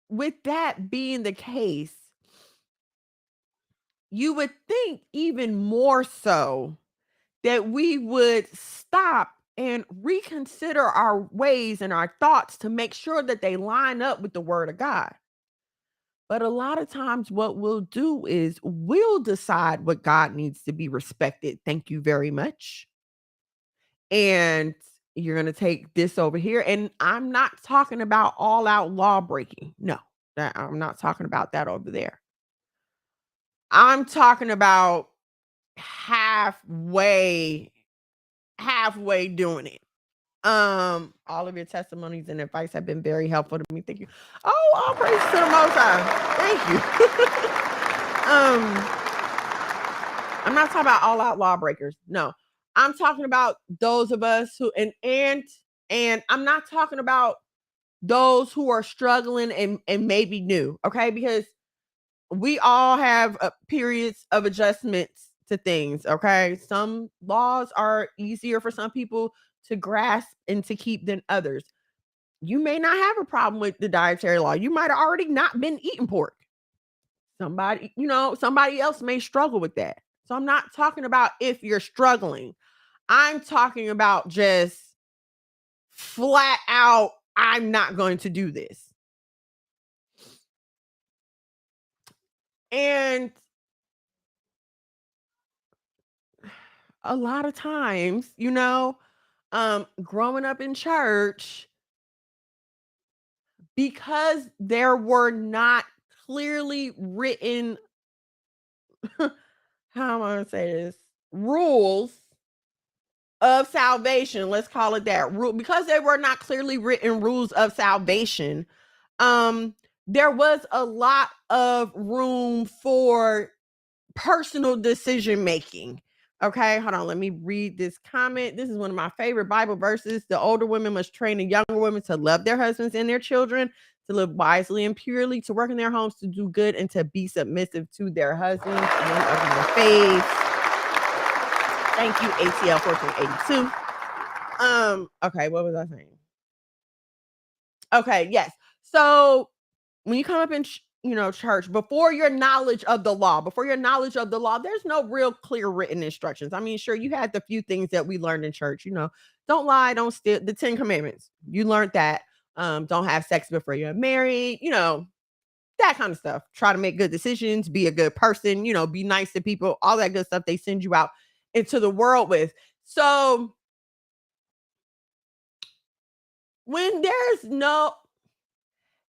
with that being the case, you would think even more so that we would stop and reconsider our ways and our thoughts to make sure that they line up with the word of God. But a lot of times, what we'll do is we'll decide what God needs to be respected. Thank you very much. And you're going to take this over here. And I'm not talking about all out law breaking. No, I'm not talking about that over there. I'm talking about halfway doing it. All of your testimonies and advice have been very helpful to me. Thank you. Oh, all praise to the Most High. Thank you. I'm not talking about all out lawbreakers. No, I'm talking about those of us who and I'm not talking about those who are struggling and maybe new. Okay, because we all have periods of adjustments to things. Okay, some laws are easier for some people to grasp and to keep than others. You may not have a problem with the dietary law. You might have already not been eating pork. Somebody else may struggle with that. So I'm not talking about if you're struggling. I'm talking about just flat out, I'm not going to do this. And a lot of times, growing up in church, because there were not clearly written, how am I going to say this? Rules of salvation. Let's call it that. Because they were not clearly written rules of salvation. There was a lot of room for personal decision making. Okay, hold on. Let me read this comment. This is one of my favorite Bible verses. The older women must train the younger women to love their husbands and their children, to live wisely and purely, to work in their homes, to do good, and to be submissive to their husbands. One of my faves. Thank you, ATL 1482. Okay, what was I saying? Okay, yes. So when you come up in church, before your knowledge of the law, there's no real clear written instructions. I mean, sure, you had the few things that we learned in church, don't lie, don't steal, the 10 commandments. You learned that. Don't have sex before you're married, that kind of stuff. Try to make good decisions, be a good person, be nice to people, all that good stuff they send you out into the world with. So when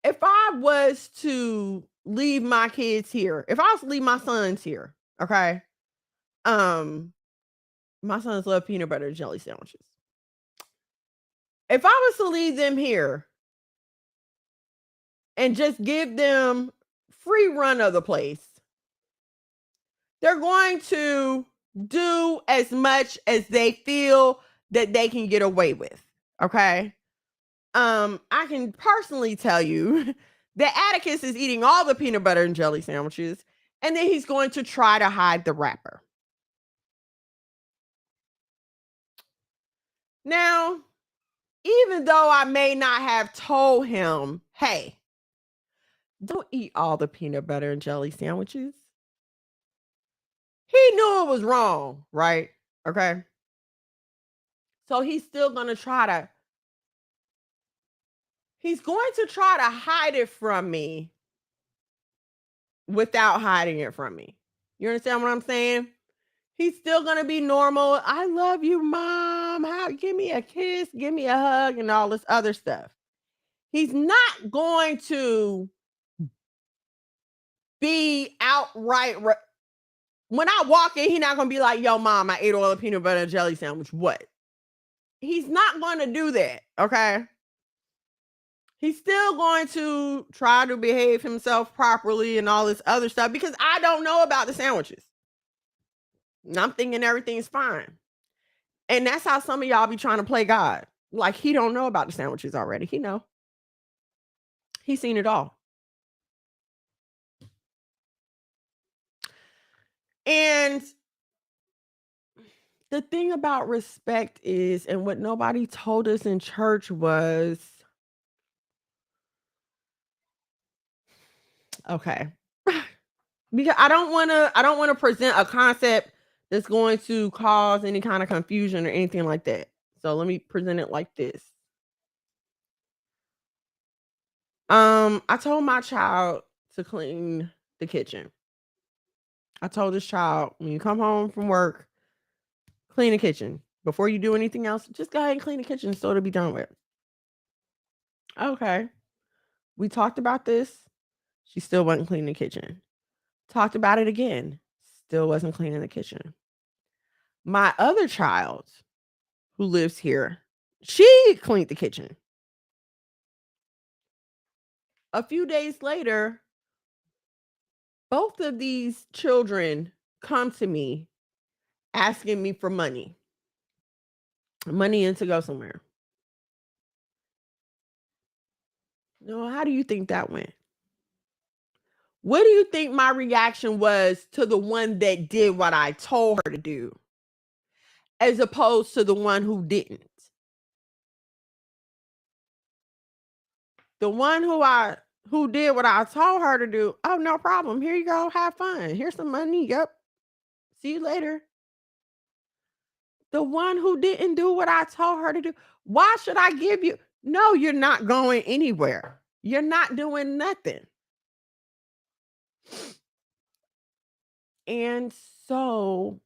if I was to leave my kids here, if I was to leave my sons here, okay, my sons love peanut butter and jelly sandwiches. If I was to leave them here, and just give them free run of the place, they're going to do as much as they feel that they can get away with. Okay. I can personally tell you that Atticus is eating all the peanut butter and jelly sandwiches, and then he's going to try to hide the wrapper. Now, even though I may not have told him, hey, don't eat all the peanut butter and jelly sandwiches, he knew it was wrong, right? Okay. So he's going to try to hide it from me without hiding it from me. You understand what I'm saying? He's still going to be normal. I love you, mom. Give me a kiss, give me a hug, and all this other stuff. He's not going to be outright. When I walk in, he's not going to be like, yo, mom, I ate all the peanut butter and jelly sandwich. What? He's not going to do that. Okay. He's still going to try to behave himself properly and all this other stuff because I don't know about the sandwiches. And I'm thinking everything's fine. And that's how some of y'all be trying to play God. Like he don't know about the sandwiches already. He know. He's seen it all. And the thing about respect is, and what nobody told us in church was, okay. Because I don't want to present a concept that's going to cause any kind of confusion or anything like that. So let me present it like this. I told my child to clean the kitchen. I told this child, when you come home from work, clean the kitchen. Before you do anything else, just go ahead and clean the kitchen so it'll be done with. Okay. We talked about this. She still wasn't cleaning the kitchen. Talked about it again. Still wasn't cleaning the kitchen. My other child, who lives here, she cleaned the kitchen. A few days later, both of these children come to me asking me for money and to go somewhere. No, how do you think that went? What do you think my reaction was to the one that did what I told her to do, as opposed to the one who didn't? The one who did what I told her to do, oh, no problem. Here you go. Have fun. Here's some money. Yep. See you later. The one who didn't do what I told her to do, why should I give you? No, you're not going anywhere. You're not doing nothing. And so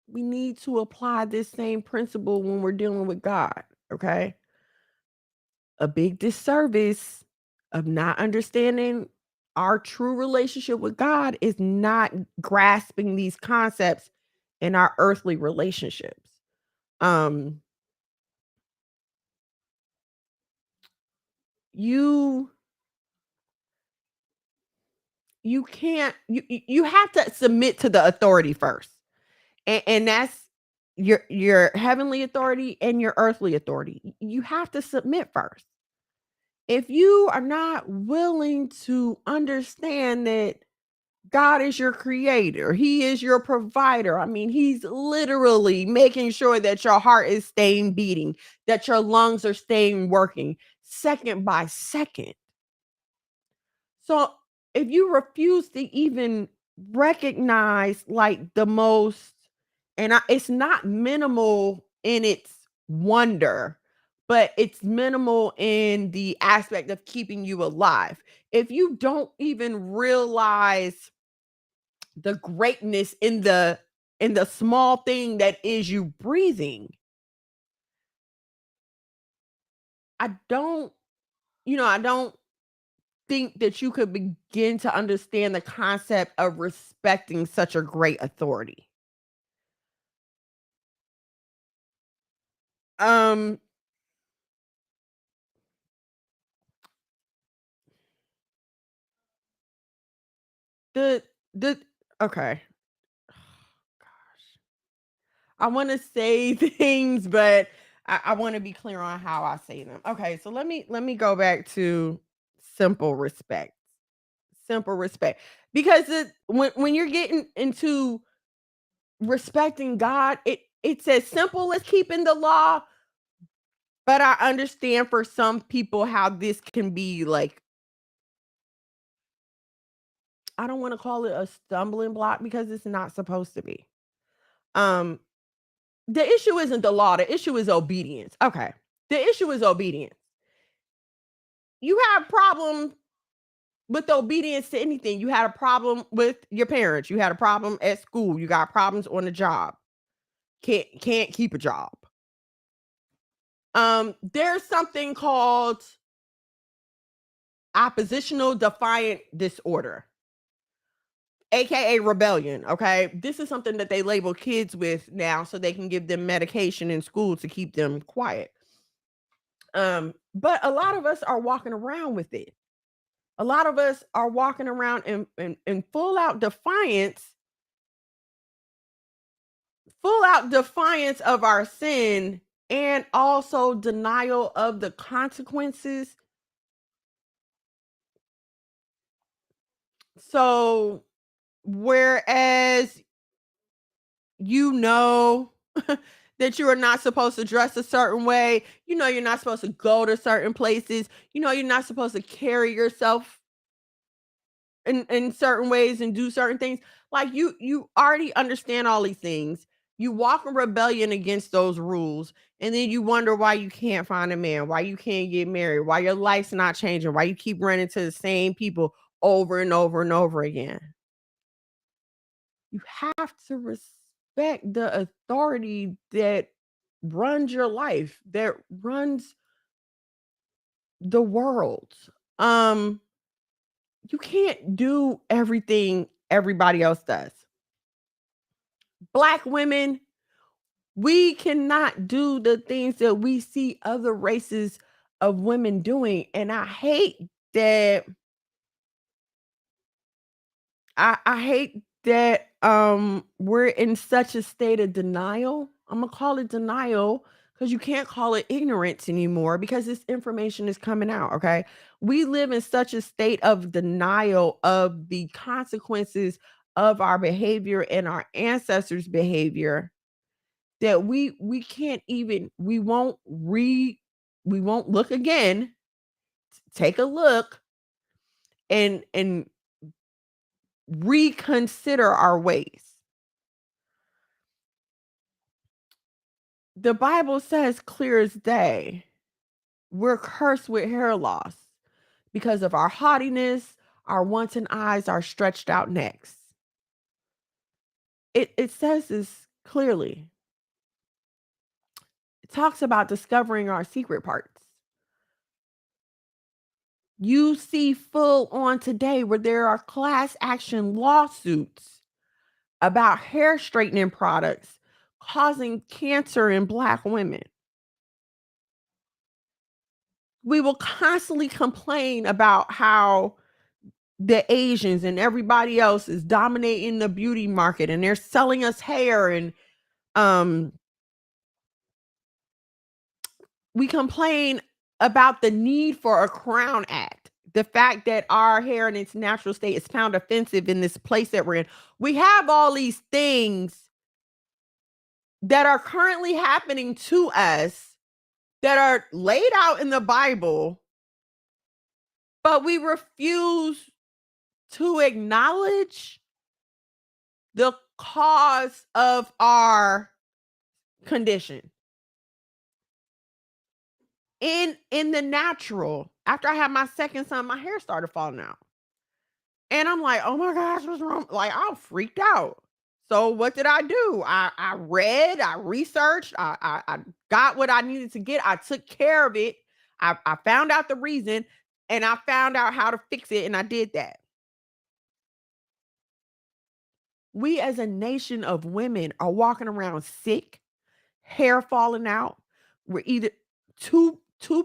we need to apply this same principle when we're dealing with God, okay? A big disservice of not understanding our true relationship with God is not grasping these concepts in our earthly relationships. Um you can't you have to submit to the authority first. And that's your heavenly authority and your earthly authority. You have to submit first. If you are not willing to understand that God is your creator, he is your provider. I mean, he's literally making sure that your heart is staying beating, that your lungs are staying working second by second. So if you refuse to even recognize like the most, and it's not minimal in its wonder, but it's minimal in the aspect of keeping you alive. If you don't even realize the greatness in the small thing that is you breathing, I don't, I don't think that you could begin to understand the concept of respecting such a great authority. Um the okay. Gosh. I want to say things, but I want to be clear on how I say them. Okay, so let me go back to simple respect. Simple respect. Because when you're getting into respecting God, it's as simple as keeping the law, but I understand for some people how this can be like, I don't want to call it a stumbling block because it's not supposed to be. Um the issue isn't the law, the issue is obedience. Okay. The issue is obedience. You have problem with obedience to anything. You had a problem with your parents, you had a problem at school, you got problems on the job. Can't keep a job. There's something called oppositional defiant disorder, aka rebellion. Okay, this is something that they label kids with now so they can give them medication in school to keep them quiet. But a lot of us are walking around with it. A lot of us are walking around in full out defiance of our sin, and also denial of the consequences. So whereas you know that you are not supposed to dress a certain way, you know you're not supposed to go to certain places, you know you're not supposed to carry yourself in certain ways and do certain things. Like you already understand all these things. You walk in rebellion against those rules, and then you wonder why you can't find a man, why you can't get married, why your life's not changing, why you keep running to the same people over and over and over again. You have to respect the authority that runs your life, that runs the world. Um, you can't do everything everybody else does. Black women, we cannot do the things that we see other races of women doing. And I hate that I hate that we're in such a state of denial. I'm gonna call it denial because you can't call it ignorance anymore because this information is coming out. Okay. We live in such a state of denial of the consequences of our behavior and our ancestors' behavior that we can't even we won't look again, take a look and reconsider our ways. The Bible says clear as day, we're cursed with hair loss because of our haughtiness, our wanton eyes, our stretched out necks. It says this clearly. It talks about discovering our secret parts. You see full on today where there are class action lawsuits about hair straightening products causing cancer in Black women. We will constantly complain about how the Asians and everybody else is dominating the beauty market and they're selling us hair, and um we complain about the need for a Crown Act. The fact that our hair in its natural state is found offensive in this place that we're in. We have all these things that are currently happening to us that are laid out in the Bible, but we refuse to acknowledge the cause of our condition. In the natural, after I had my second son, my hair started falling out. And I'm like, "Oh my gosh, what's wrong?" Like, I freaked out. So what did I do? I read, I researched, I got what I needed to get. I took care of it. I found out the reason and I found out how to fix it, and I did that. We as a nation of women are walking around sick, hair falling out. We're either too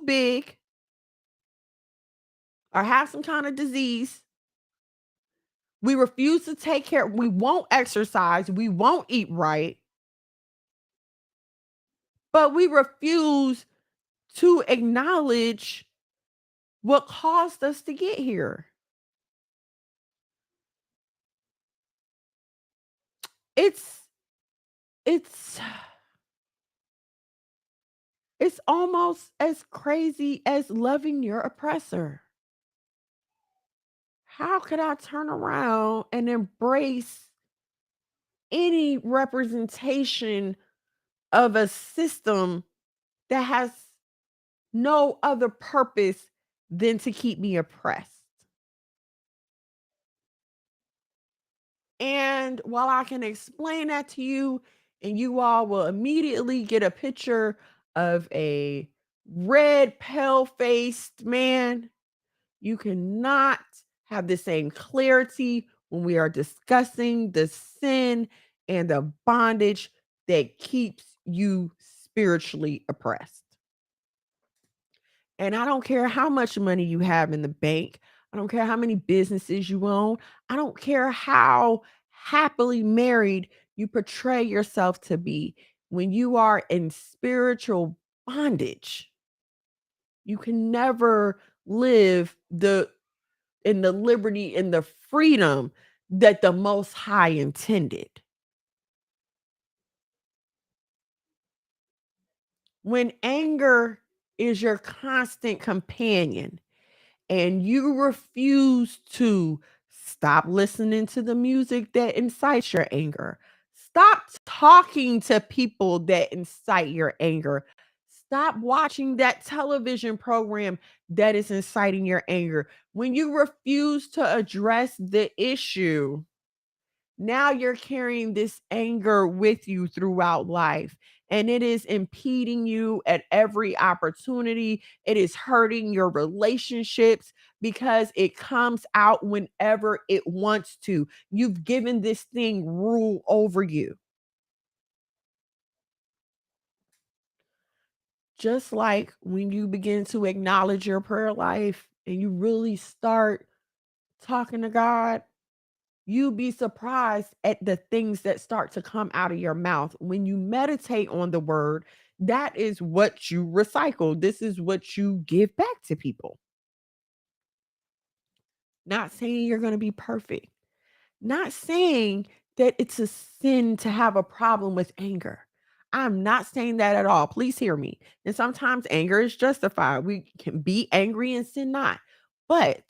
big or have some kind of disease. We refuse to take care. We won't exercise. We won't eat right. But we refuse to acknowledge what caused us to get here. It's it's it's almost as crazy as loving your oppressor. How could I turn around and embrace any representation of a system that has no other purpose than to keep me oppressed? And while I can explain that to you, and you all will immediately get a picture of a red, pale faced man, you cannot have the same clarity when we are discussing the sin and the bondage that keeps you spiritually oppressed. And I don't care how much money you have in the bank. I don't care how many businesses you own. I don't care how happily married you portray yourself to be. When you are in spiritual bondage, you can never live in the liberty and the freedom that the Most High intended. When anger is your constant companion, and you refuse to stop listening to the music that incites your anger, stop talking to people that incite your anger, stop watching that television program that is inciting your anger. When you refuse to address the issue, now you're carrying this anger with you throughout life, and it is impeding you at every opportunity. It is hurting your relationships because it comes out whenever it wants to. You've given this thing rule over you. Just like when you begin to acknowledge your prayer life and you really start talking to God, you'd be surprised at the things that start to come out of your mouth. When you meditate on the word, that is what you recycle. This is what you give back to people. Not saying you're going to be perfect, not saying that it's a sin to have a problem with anger. I'm not saying that at all. Please hear me. And sometimes anger is justified. We can be angry and sin not. But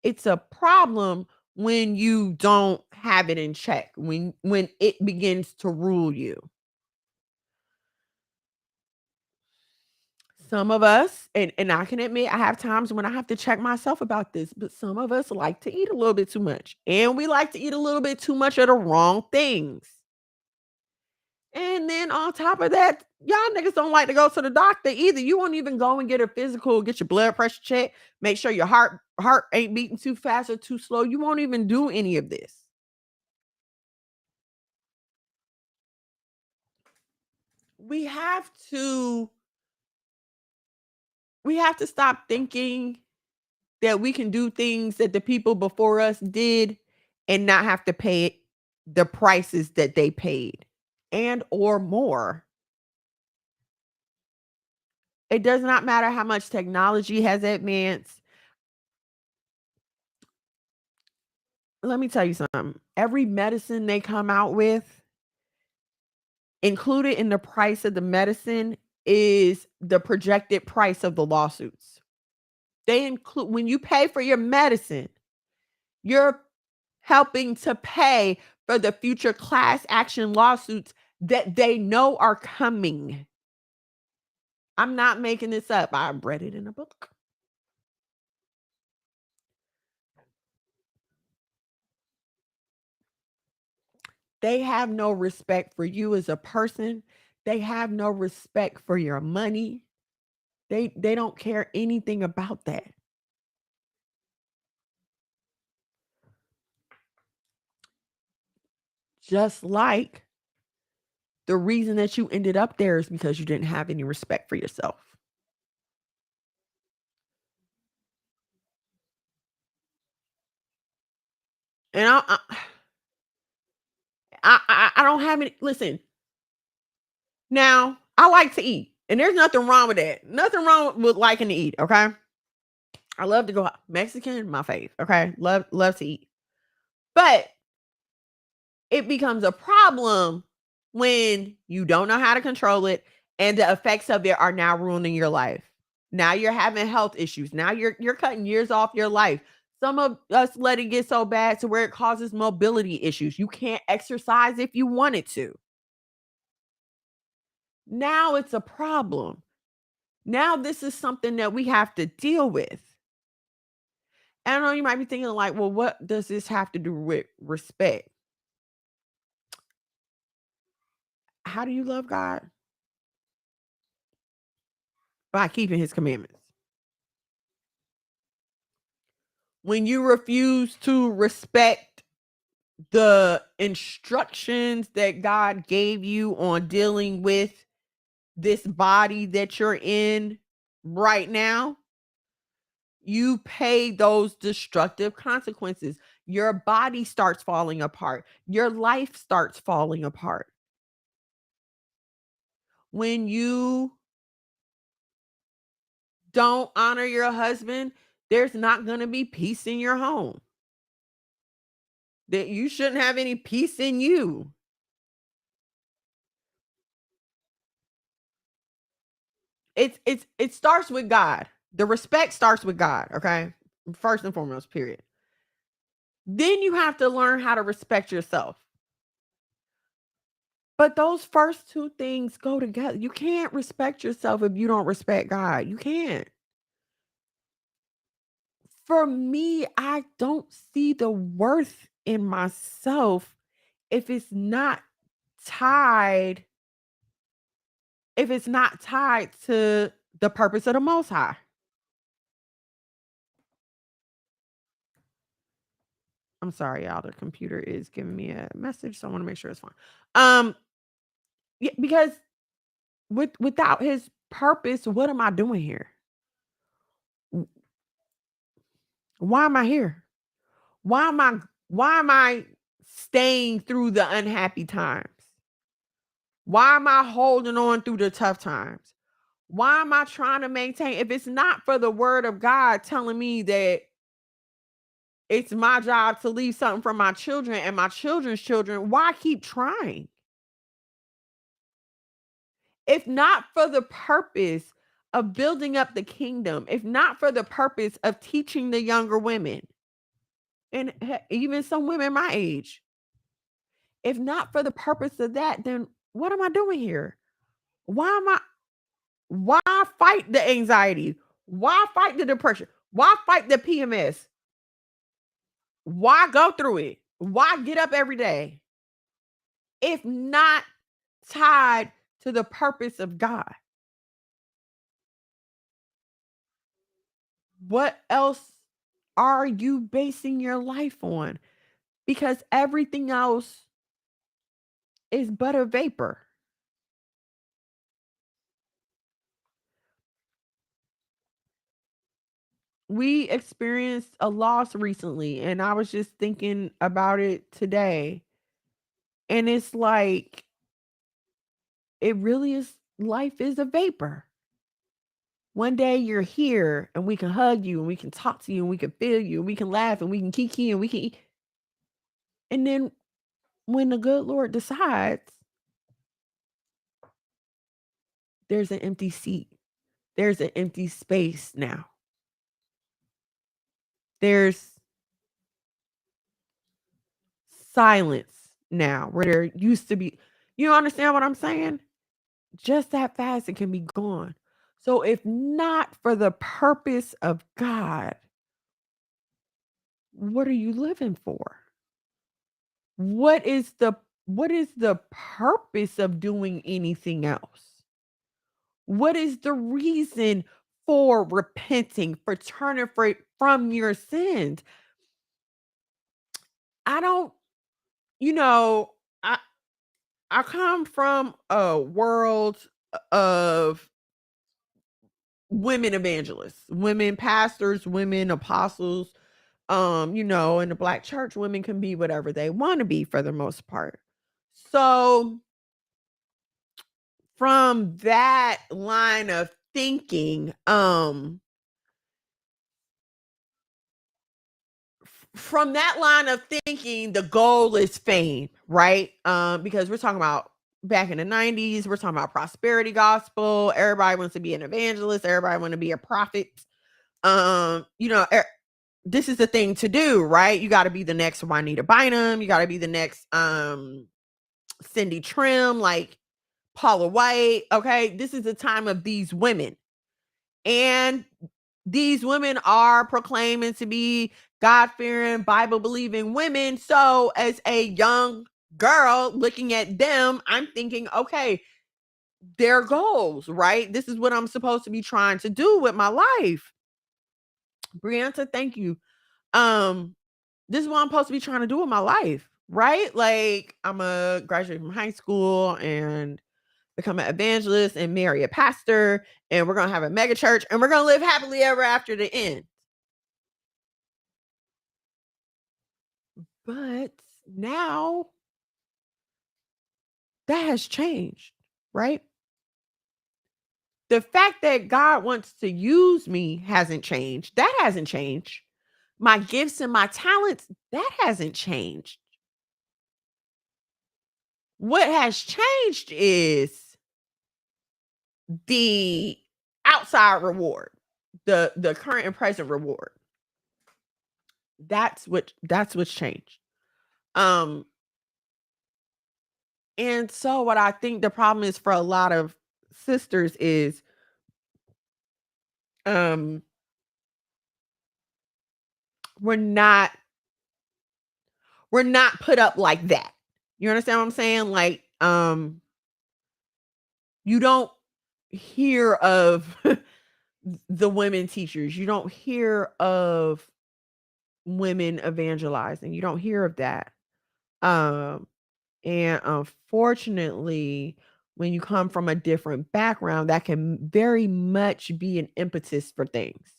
it's a problem when you don't have it in check, when it begins to rule you. Some of us, and I can admit I have times when I have to check myself about this, but some of us like to eat a little bit too much. And we like to eat a little bit too much of the wrong things. And then on top of that, y'all niggas don't like to go to the doctor either. You won't even go and get a physical, get your blood pressure checked, make sure your heart ain't beating too fast or too slow. You won't even do any of this. We have to we have to stop thinking that we can do things that the people before us did and not have to pay the prices that they paid and or more. It does not matter how much technology has advanced. Let me tell you something. Every medicine they come out with, included in the price of the medicine, is the projected price of the lawsuits. They include, when you pay for your medicine, you're helping to pay for the future class action lawsuits that they know are coming. I'm not making this up. I read it in a book. They have no respect for you as a person. They have no respect for your money. They don't care anything about that. Just like the reason that you ended up there is because you didn't have any respect for yourself. And I don't have any. Listen, now I like to eat, and there's nothing wrong with that. Nothing wrong with liking to eat. Okay, I love to go out. Mexican, my fave. Okay, love to eat, but it becomes a problem when you don't know how to control it, and the effects of it are now ruining your life. Now you're having health issues. Now you're cutting years off your life. Some of us let it get so bad to where it causes mobility issues. You can't exercise if you wanted to. Now it's a problem. Now this is something that we have to deal with. I know you might be thinking like, well, what does this have to do with respect? How do you love God? By keeping his commandments. When you refuse to respect the instructions that God gave you on dealing with this body that you're in right now, you pay those destructive consequences. Your body starts falling apart. Your life starts falling apart. When you don't honor your husband, there's not going to be peace in your home. That you shouldn't have any peace in you. It starts with God. The respect starts with God, okay? First and foremost, period. Then you have to learn how to respect yourself. But those first two things go together. You can't respect yourself if you don't respect God. You can't. For me, I don't see the worth in myself if it's not tied to the purpose of the Most High. I'm sorry, y'all. The computer is giving me a message, so I want to make sure it's fine. Yeah, because without his purpose, what am I doing here? Why am I here? Why am I staying through the unhappy times? Why am I holding on through the tough times? Why am I trying to maintain if it's not for the word of God telling me that it's my job to leave something for my children and my children's children, why keep trying? If not for the purpose of building up the kingdom, if not for the purpose of teaching the younger women, and even some women my age, if not for the purpose of that, then what am I doing here? Why fight the anxiety? Why fight the depression? Why fight the PMS? Why go through it? Why get up every day? If not tied to the purpose of God. What else are you basing your life on? Because everything else is but a vapor. We experienced a loss recently, and I was just thinking about it today. And it's like, it really is, life is a vapor. One day you're here and we can hug you and we can talk to you and we can feel you and we can laugh and we can kiki and we can eat. And then when the good Lord decides, there's an empty seat. There's an empty space now. There's silence now where there used to be. You understand what I'm saying? Just that fast, it can be gone. So if not for the purpose of God, what are you living for? What is the purpose of doing anything else? What is the reason for repenting, for turning from your sins? I don't, you know, I come from a world of women evangelists, women pastors, women apostles, In the Black church, women can be whatever they want to be for the most part. So from that line of thinking, the goal is fame, right? Because we're talking about back in the 90s, we're talking about prosperity gospel. Everybody wants to be an evangelist, everybody want to be a prophet. This is the thing to do, right? You got to be the next Juanita Bynum, you got to be the next Cindy Trim, like Paula White. Okay, this is the time of these women. And these women are proclaiming to be God-fearing, Bible-believing women. So as a young girl looking at them, I'm thinking, okay, their goals, right? This is what I'm supposed to be trying to do with my life. Brianna, thank you. This is what I'm supposed to be trying to do with my life, right? Like, I'm a graduate from high school and become an evangelist and marry a pastor, and we're gonna have a mega church, and we're gonna live happily ever after the end. But now that has changed, right? The fact that God wants to use me hasn't changed. That hasn't changed. My gifts and my talents, that hasn't changed. What has changed is the outside reward, the current and present reward. That's what's changed. And so what I think the problem is for a lot of sisters is um we're not put up like that. You understand what I'm saying? Like you don't hear of the women teachers. You don't hear of women evangelizing. You don't hear of that. Um and unfortunately, when you come from a different background, that can very much be an impetus for things.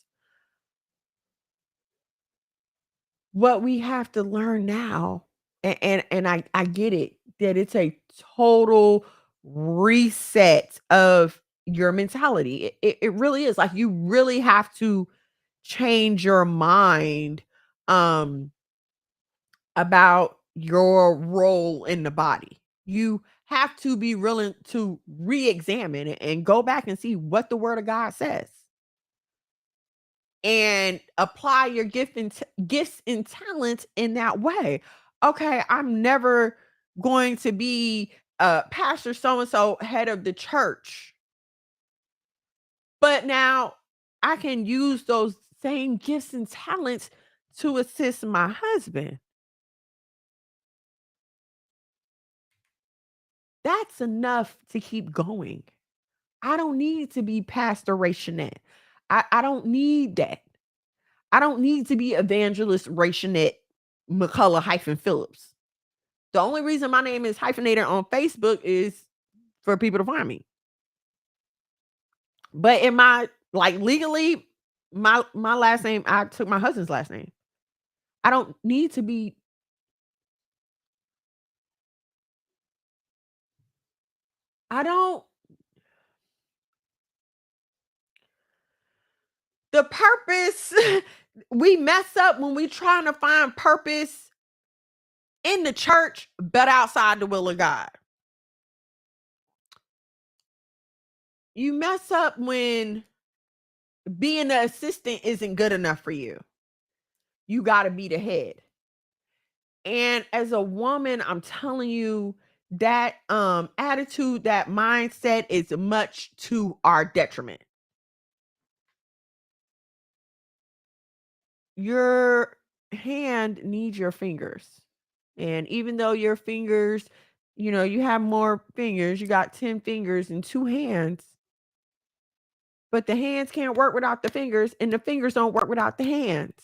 What we have to learn now, and I get it, that it's a total reset of your mentality. It really is. Like, you really have to change your mind um about your role in the body. You have to be willing to re-examine it and go back and see what the word of God says and apply your gifts and talents in that way. Okay, I'm never going to be pastor so and so, head of the church, but now I can use those same gifts and talents to assist my husband. That's enough to keep going. I don't need to be Pastor Rationnette. I don't need that. I don't need to be Evangelist Rationnette McCullough-Phillips. The only reason my name is hyphenated on Facebook is for people to find me. But in my, like, legally, my last name, I took my husband's last name. I don't need to be. I don't. The purpose, we mess up when we trying to find purpose in the church, but outside the will of God. You mess up when being the assistant isn't good enough for you. You got to be the head. And as a woman, I'm telling you, that attitude, that mindset is much to our detriment. Your hand needs your fingers. And even though your fingers, you have more fingers, you got 10 fingers and 2 hands, but the hands can't work without the fingers, and the fingers don't work without the hands.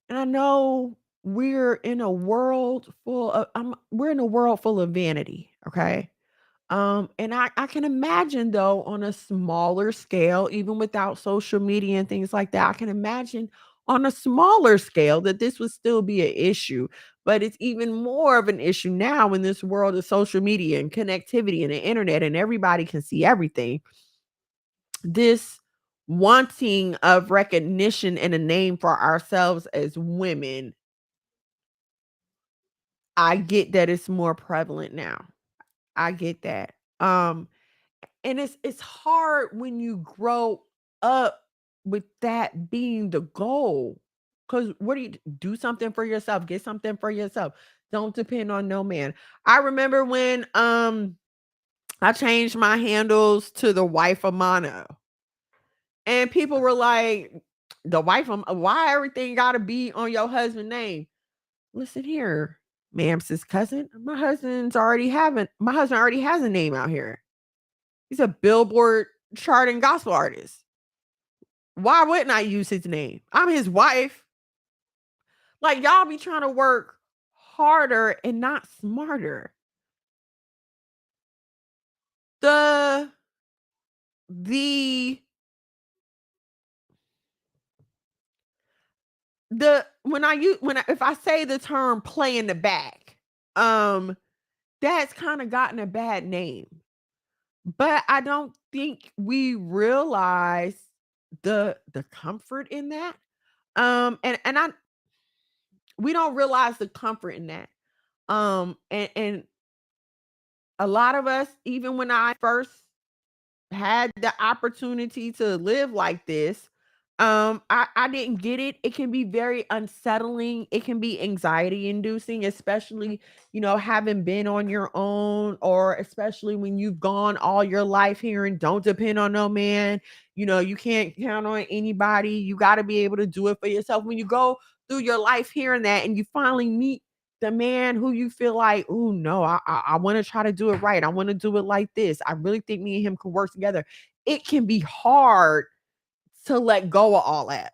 And I know we're in a world full of vanity, okay? And I can imagine, though, on a smaller scale, even without social media and things like that, I can imagine on a smaller scale that this would still be an issue. But it's even more of an issue now in this world of social media and connectivity and the internet, and everybody can see everything. This wanting of recognition and a name for ourselves as women, I get that it's more prevalent now. I get that. And it's hard when you grow up with that being the goal. Cause what do you do something for yourself? Get something for yourself. Don't depend on no man. I remember when I changed my handles to the wife of Mono. And people were like, the wife of why everything gotta be on your husband's name? Listen here, ma'am, sis cousin. My husband already has a name out here. He's a Billboard charting gospel artist. Why wouldn't I use his name? I'm his wife. Like, y'all be trying to work harder and not smarter. The the if I say the term play in the back, that's kind of gotten a bad name. But I don't think we realize the comfort in that. And I we don't realize the comfort in that. And a lot of us, even when I first had the opportunity to live like this, I didn't get it. It can be very unsettling. It can be anxiety inducing, especially, having been on your own, or especially when you've gone all your life here and don't depend on no man. You can't count on anybody. You got to be able to do it for yourself. When you go through your life hearing that and you finally meet the man who you feel like, oh no, I want to try to do it right. I want to do it like this. I really think me and him could work together. It can be hard to let go of all that.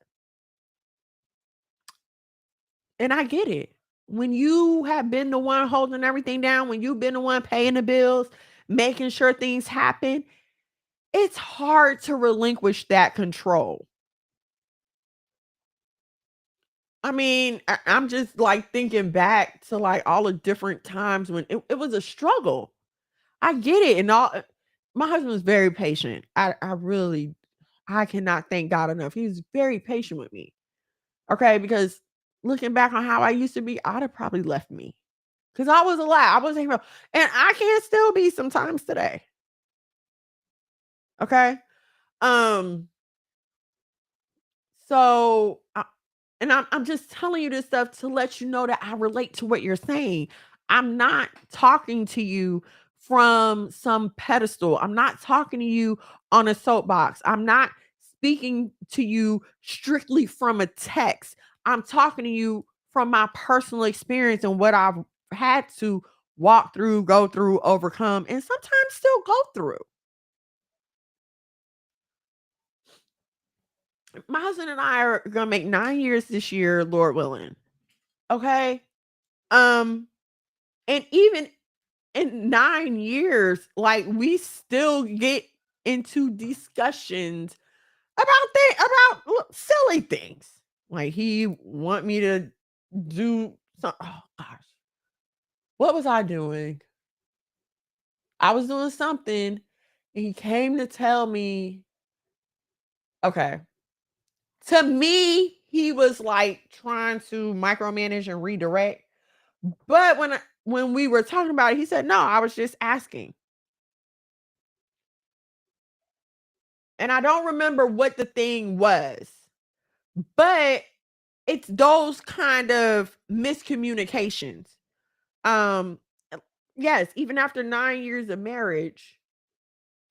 And I get it. When you have been the one holding everything down, when you've been the one paying the bills, making sure things happen, it's hard to relinquish that control. I mean, I'm just like thinking back to like all the different times when it was a struggle. I get it. And all my husband was very patient. I cannot thank God enough. He was very patient with me. Okay, because looking back on how I used to be, I'd have probably left me. Because I was a lot. I wasn't even, and I can still be sometimes today. Okay. Um, so and I'm just telling you this stuff to let you know that I relate to what you're saying. I'm not talking to you from some pedestal. I'm not talking to you on a soapbox. I'm not speaking to you strictly from a text. I'm talking to you from my personal experience and what I've had to walk through, go through, overcome, and sometimes still go through. My husband and I are gonna make 9 years this year, Lord willing. Okay. Um, and even in 9 years, like we still get into discussions about silly things. Like he want me to do some. Oh gosh, what was I doing? I was doing something, and he came to tell me. Okay, to me, he was like trying to micromanage and redirect. But when we were talking about it, he said, "No, I was just asking." And I don't remember what the thing was, but it's those kind of miscommunications. Um, yes, even after 9 years of marriage,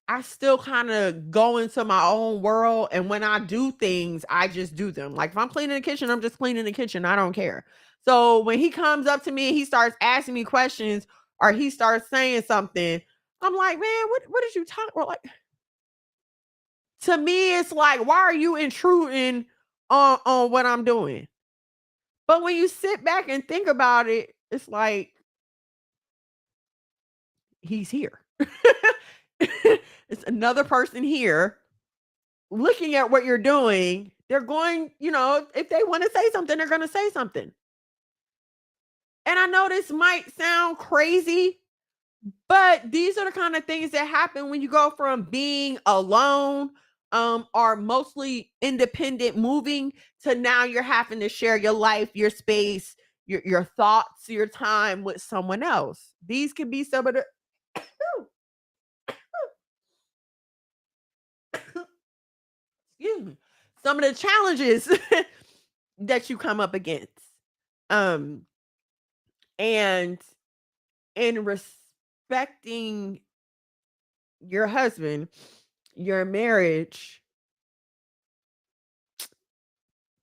I still kind of go into my own world. And when I do things, I just do them. Like if I'm cleaning the kitchen, I'm just cleaning the kitchen. I don't care. So when he comes up to me and he starts asking me questions or he starts saying something, I'm like, man, what did you talk about? Like, to me, it's like, why are you intruding on what I'm doing? But when you sit back and think about it, it's like he's here. It's another person here looking at what you're doing They're going, if they want to say something, they're going to say something. And I know this might sound crazy, but these are the kind of things that happen when you go from being alone, or mostly independent moving, to now you're having to share your life, your space, your thoughts, your time with someone else. These could be some of the excuse me, some of the challenges that you come up against. Um and in respecting your husband, your marriage,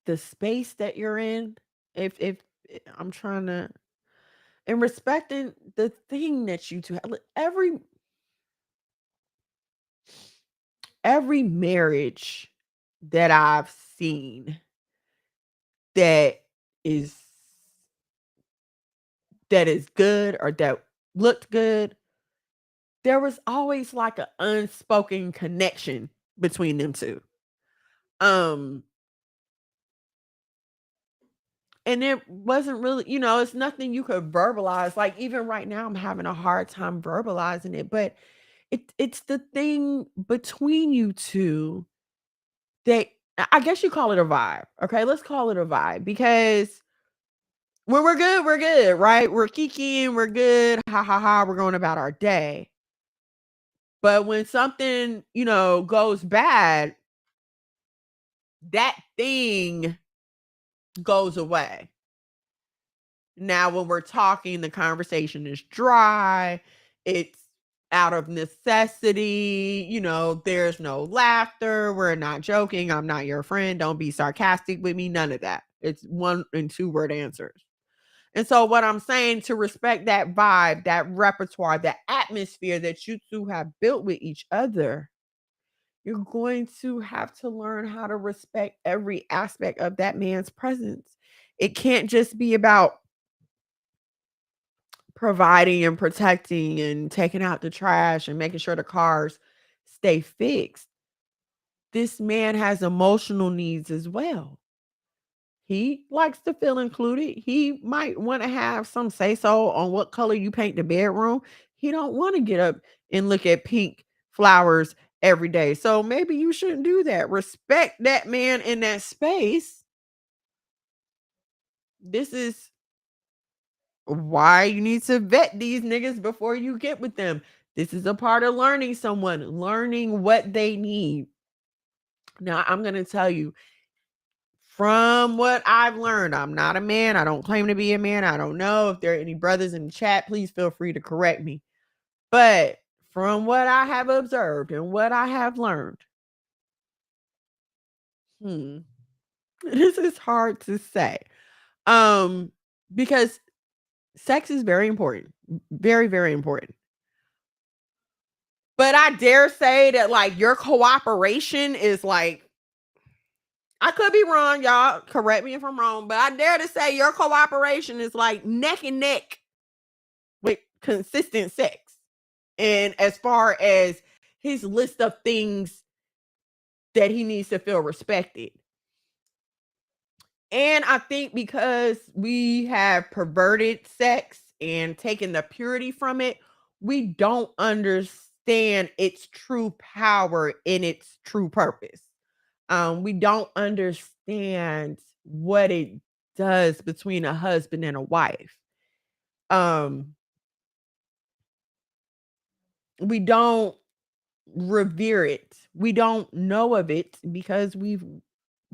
the space that you're in, if I'm trying to, and respecting the thing that you two have, every marriage that I've seen that is good, or that looked good, there was always like an unspoken connection between them two. Um and it wasn't really, it's nothing you could verbalize. Like, even right now I'm having a hard time verbalizing it, but it's the thing between you two that, I guess you call it a vibe. Okay, let's call it a vibe, because when we're good, right? We're kikiing, we're good, ha ha ha, we're going about our day. But when something, goes bad, that thing goes away. Now, when we're talking, the conversation is dry. It's out of necessity. There's no laughter. We're not joking. I'm not your friend. Don't be sarcastic with me. None of that. It's 1 and 2 word answers. And so, what I'm saying, to respect that vibe, that repertoire, that atmosphere that you two have built with each other, you're going to have to learn how to respect every aspect of that man's presence. It can't just be about providing and protecting and taking out the trash and making sure the cars stay fixed. This man has emotional needs as well. He likes to feel included. He might want to have some say so on what color you paint the bedroom. He don't want to get up and look at pink flowers every day. So maybe you shouldn't do that. Respect that man in that space. This is why you need to vet these niggas before you get with them. This is a part of learning someone, learning what they need. Now, I'm going to tell you, from what I've learned, I'm not a man. I don't claim to be a man. I don't know if there are any brothers in the chat. Please feel free to correct me. But from what I have observed and what I have learned, this is hard to say. Because sex is very important. Very, very important. But I dare say that, like, your cooperation is like, I could be wrong, y'all. Correct me if I'm wrong, but I dare to say your cooperation is like neck and neck with consistent sex. And as far as his list of things that he needs to feel respected. And I think because we have perverted sex and taken the purity from it, we don't understand its true power in its true purpose. We don't understand what it does between a husband and a wife. We don't revere it. We don't know of it because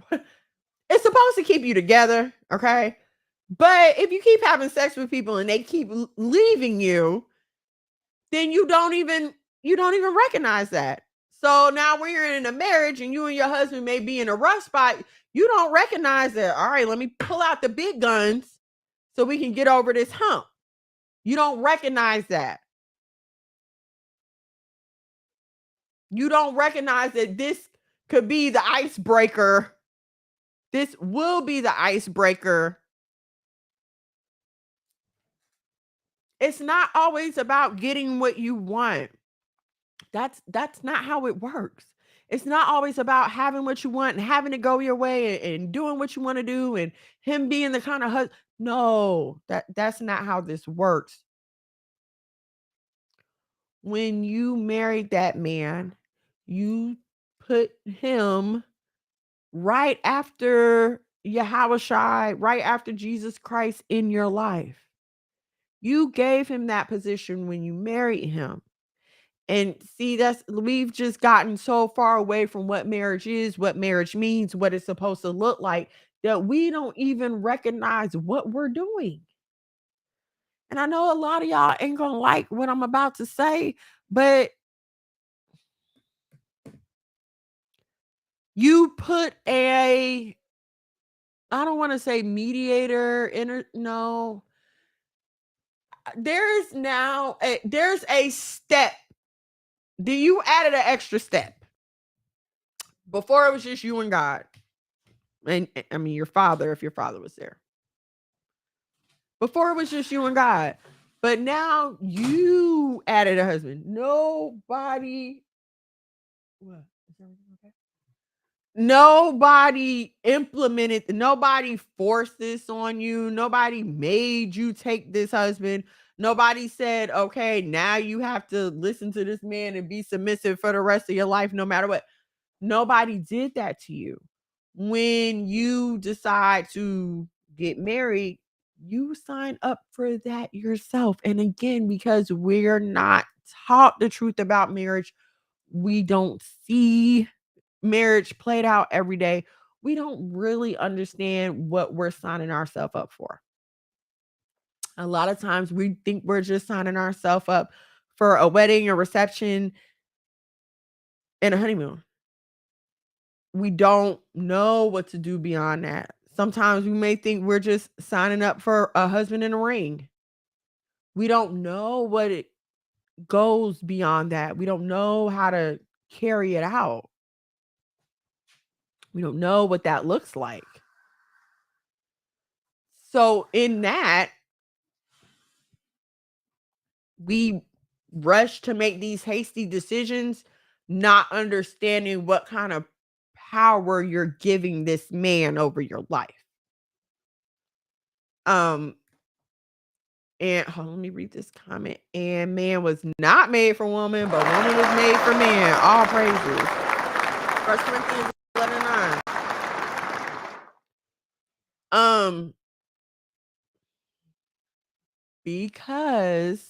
it's supposed to keep you together, okay? But if you keep having sex with people and they keep leaving you, then you don't even recognize that. So now when you're in a marriage and you and your husband may be in a rough spot, you don't recognize that. All right, let me pull out the big guns so we can get over this hump. You don't recognize that. You don't recognize that this could be the icebreaker. This will be the icebreaker. It's not always about getting what you want. That's not how it works. It's not always about having what you want and having it go your way and doing what you want to do and him being the kind of husband. No, that's not how this works. When you married that man, you put him right after Yahushua, right after Jesus Christ in your life. You gave him that position when you married him. And see, we've just gotten so far away from what marriage is, what marriage means, what it's supposed to look like, that we don't even recognize what we're doing. And I know a lot of y'all ain't gonna like what I'm about to say, but you put I don't want to say mediator, no. There's a step. You added an extra step. Before it was just you and God. And I mean your father, if your father was there. Before it was just you and God. But now you added a husband. Nobody. What? Is everything okay? Nobody implemented, nobody forced this on you. Nobody made you take this husband. Nobody said, okay, now you have to listen to this man and be submissive for the rest of your life, no matter what. Nobody did that to you. When you decide to get married, you sign up for that yourself. And again, because we're not taught the truth about marriage, we don't see marriage played out every day. We don't really understand what we're signing ourselves up for. A lot of times we think we're just signing ourselves up for a wedding, a reception, and a honeymoon. We don't know what to do beyond that. Sometimes we may think we're just signing up for a husband and a ring. We don't know what it goes beyond that. We don't know how to carry it out. We don't know what that looks like. So in that, we rush to make these hasty decisions, not understanding what kind of power you're giving this man over your life. And hold on, let me read this comment. And man was not made for woman, but woman was made for man. All praises. 1 Corinthians 11:9. Because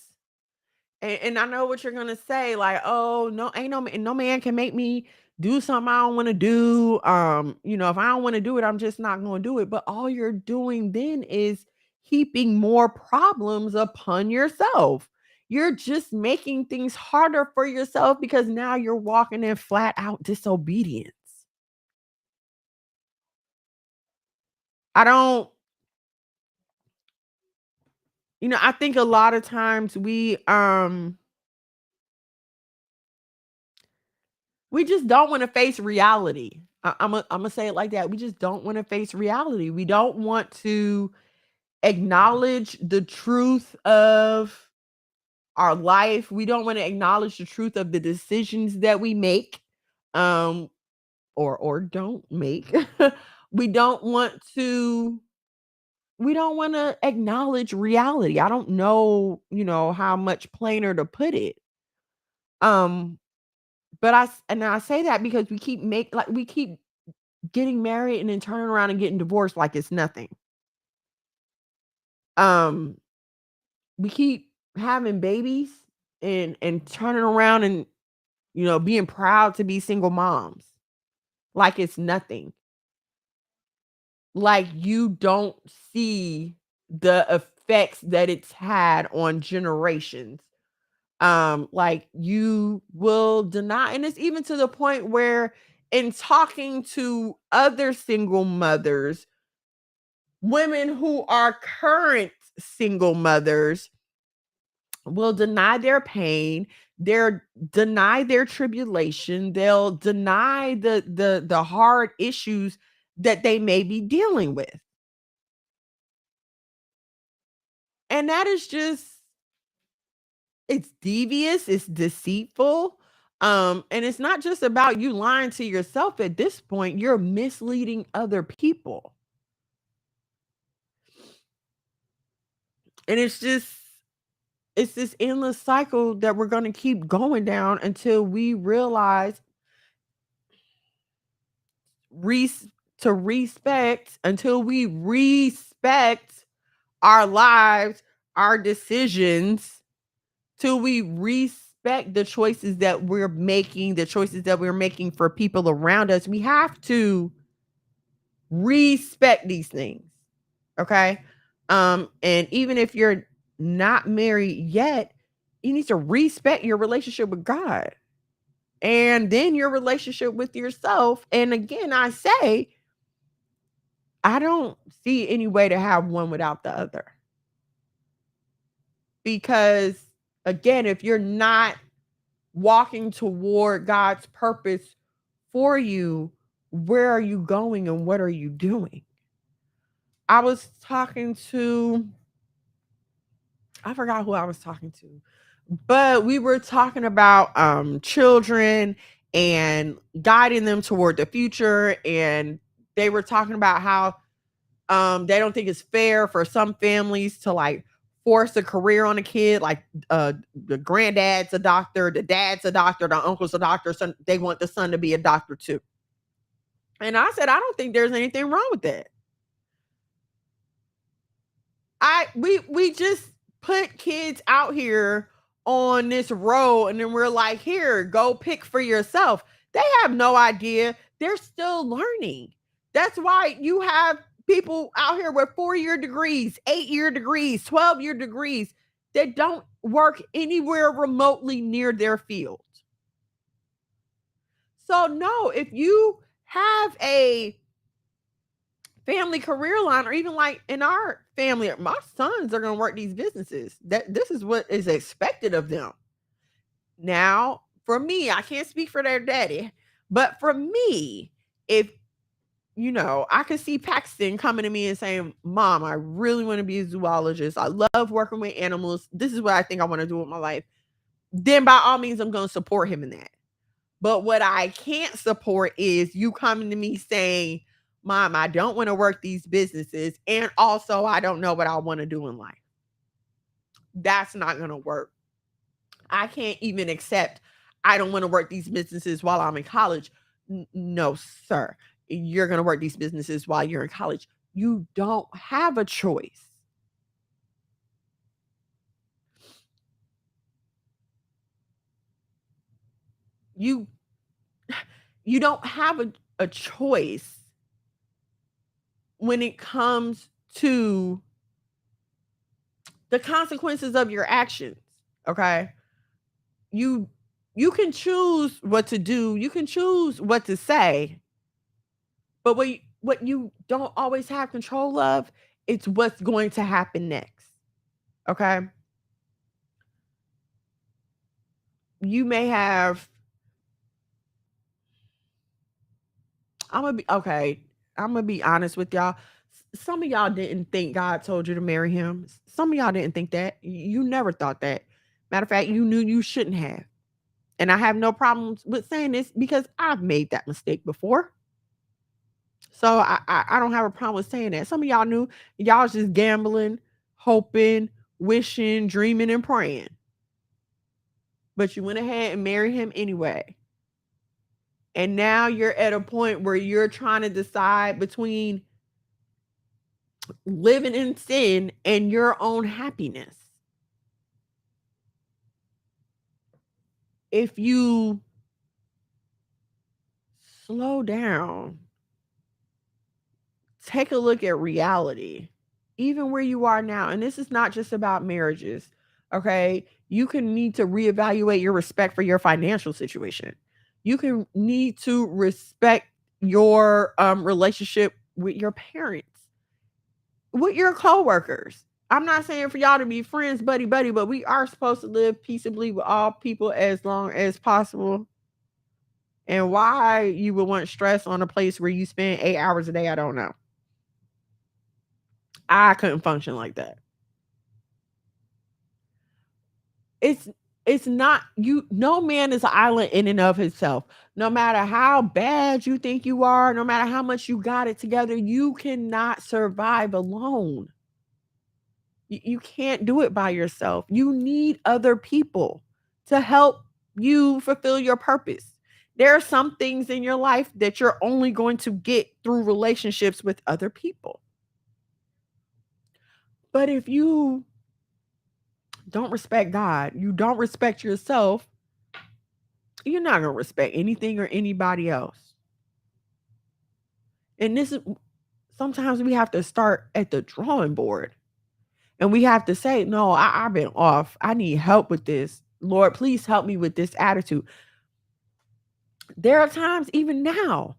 and I know what you're gonna say, like, oh no, ain't no man can make me do something I don't want to do. If I don't want to do it, I'm just not gonna do it. But all you're doing then is heaping more problems upon yourself. You're just making things harder for yourself because now you're walking in flat out disobedience. I don't, I think a lot of times we just don't want to face reality. I'm gonna say it like that. We just don't want to face reality. We don't want to acknowledge the truth of our life. We don't want to acknowledge the truth of the decisions that we make, or don't make. we don't want to. We don't want to acknowledge reality. I don't know, how much plainer to put it. Um, but I say that because we keep getting married and then turning around and getting divorced like it's nothing. Um, we keep having babies and turning around and being proud to be single moms like it's nothing. Like you don't see the effects that it's had on generations. Like you will deny, and it's even to the point where in talking to other single mothers, women who are current single mothers will deny their pain, they'll deny their tribulation, they'll deny the hard issues that they may be dealing with. And that is just, it's devious, it's deceitful. And it's not just about you lying to yourself at this point, you're misleading other people. And it's this endless cycle that we're going to keep going down until we realize until we respect our lives, our decisions, till we respect the choices that we're making, for people around us. We have to respect these things. Okay. And even if you're not married yet, you need to respect your relationship with God and then your relationship with yourself. And again, I say, I don't see any way to have one without the other. Because again, if you're not walking toward God's purpose for you, where are you going and what are you doing? I was talking to, I forgot who I was talking to, but we were talking about children and guiding them toward the future. And they were talking about how they don't think it's fair for some families to like force a career on a kid. Like the granddad's a doctor, the dad's a doctor, the uncle's a doctor. So they want the son to be a doctor too. And I said, I don't think there's anything wrong with that. We just put kids out here on this road and then we're like, here, go pick for yourself. They have no idea. They're still learning. That's why you have people out here with 4-year degrees, 8-year degrees, 12-year degrees that don't work anywhere remotely near their field. So no, if you have a family career line, or even like in our family, my sons are going to work these businesses. That this is what is expected of them. Now, for me, I can't speak for their daddy, but for me, if I could see Paxton coming to me and saying, "Mom, I really want to be a zoologist. I love working with animals. This is what I think I want to do with my life." Then by all means, I'm going to support him in that. But what I can't support is you coming to me saying, "Mom, I don't want to work these businesses. And also, I don't know what I want to do in life." That's not going to work. I can't even accept, I don't want to work these businesses while I'm in college. No, sir. You're going to work these businesses while you're in college. You don't have a choice. You don't have a choice when it comes to the consequences of your actions. Okay. You can choose what to do, you can choose what to say, but what you don't always have control of, it's what's going to happen next. Okay. You may have, I'm gonna be okay. I'm gonna be honest with y'all. Some of y'all didn't think God told you to marry him. Some of y'all didn't think that. You never thought that. Matter of fact, you knew you shouldn't have. And I have no problems with saying this because I've made that mistake before. So I don't have a problem with saying that. Some of y'all knew y'all was just gambling, hoping, wishing, dreaming, and praying. But you went ahead and married him anyway. And now you're at a point where you're trying to decide between living in sin and your own happiness. If you slow down, take a look at reality, even where you are now. And this is not just about marriages. Okay. You can need to reevaluate your respect for your financial situation. You can need to respect your relationship with your parents, with your coworkers. I'm not saying for y'all to be friends, buddy, but we are supposed to live peaceably with all people as long as possible. And why you would want stress on a place where you spend 8 hours a day, I don't know. I couldn't function like that. It's It's not you. No man is an island in and of himself. No matter how bad you think you are, no matter how much you got it together, you cannot survive alone. You can't do it by yourself. You need other people to help you fulfill your purpose. There are some things in your life that you're only going to get through relationships with other people. But if you don't respect God, you don't respect yourself, you're not going to respect anything or anybody else. And this is sometimes we have to start at the drawing board and we have to say, no, I've been off. I need help with this. Lord, please help me with this attitude. There are times, even now,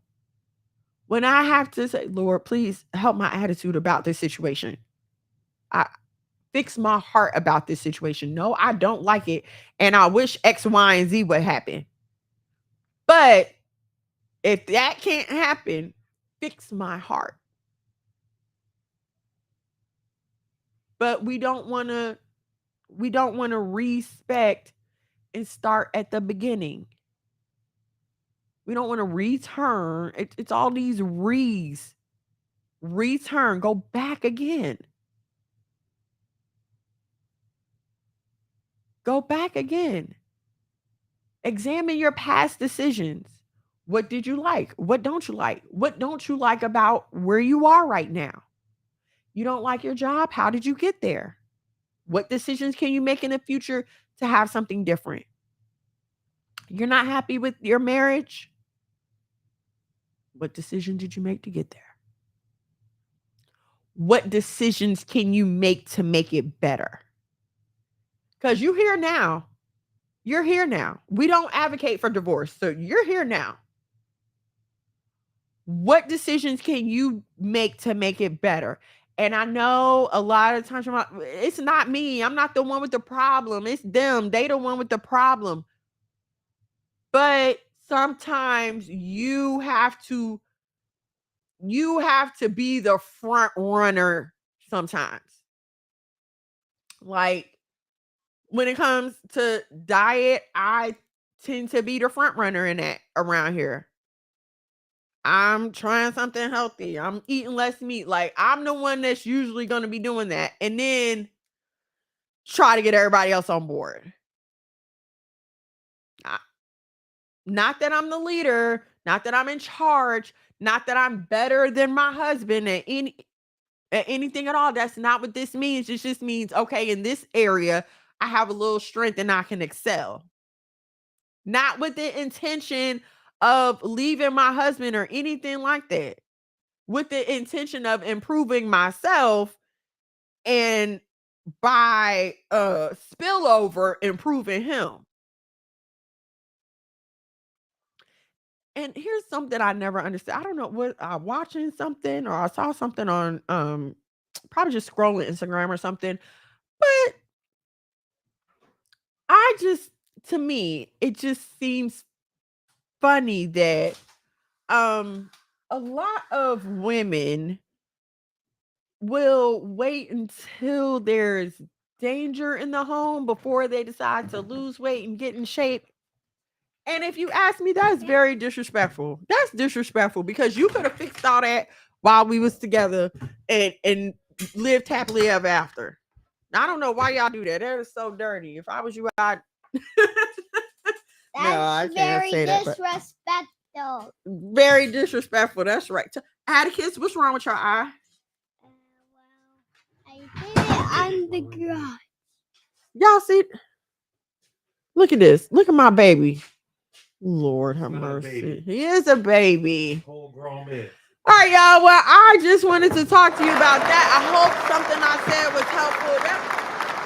when I have to say, Lord, please help my attitude about this situation. I fix my heart about this situation. No, I don't like it. And I wish X, Y, and Z would happen. But if that can't happen, fix my heart. But we don't want to respect and start at the beginning. We don't want to return. It's all these re's. Return, go back again. Go back again. Examine your past decisions. What did you like? What don't you like? What don't you like about where you are right now? You don't like your job? How did you get there? What decisions can you make in the future to have something different? You're not happy with your marriage? What decision did you make to get there? What decisions can you make to make it better? Because you're here now. You're here now. We don't advocate for divorce. So you're here now. What decisions can you make to make it better? And I know a lot of times it's not me. I'm not the one with the problem. It's them. They the one with the problem. But sometimes you have to be the front runner sometimes. Like when it comes to diet, I tend to be the front runner in that around here. I'm trying something healthy. I'm eating less meat. Like I'm the one that's usually going to be doing that. And then try to get everybody else on board. Not that I'm the leader, not that I'm in charge, not that I'm better than my husband at anything at all. That's not what this means. It just means, okay, in this area, I have a little strength and I can excel. Not with the intention of leaving my husband or anything like that. With the intention of improving myself and by spillover improving him. And here's something I never understood. I don't know what I'm watching something or I saw something on probably just scrolling Instagram or something. But to me, it just seems funny that a lot of women will wait until there's danger in the home before they decide to lose weight and get in shape. And if you ask me, that's very disrespectful. That's disrespectful because you could have fixed all that while we was together and lived happily ever after. I don't know why y'all do that. That is so dirty. If I was you, I'd no, I can't say that. Disrespectful. Very disrespectful. That's right. Atticus, what's wrong with your eye? I did it on the garage. Y'all see? Look at this. Look at my baby. Lord have mercy. He is a baby. Whole grown man. All right, y'all. Well, I just wanted to talk to you about that. I hope something I said was helpful.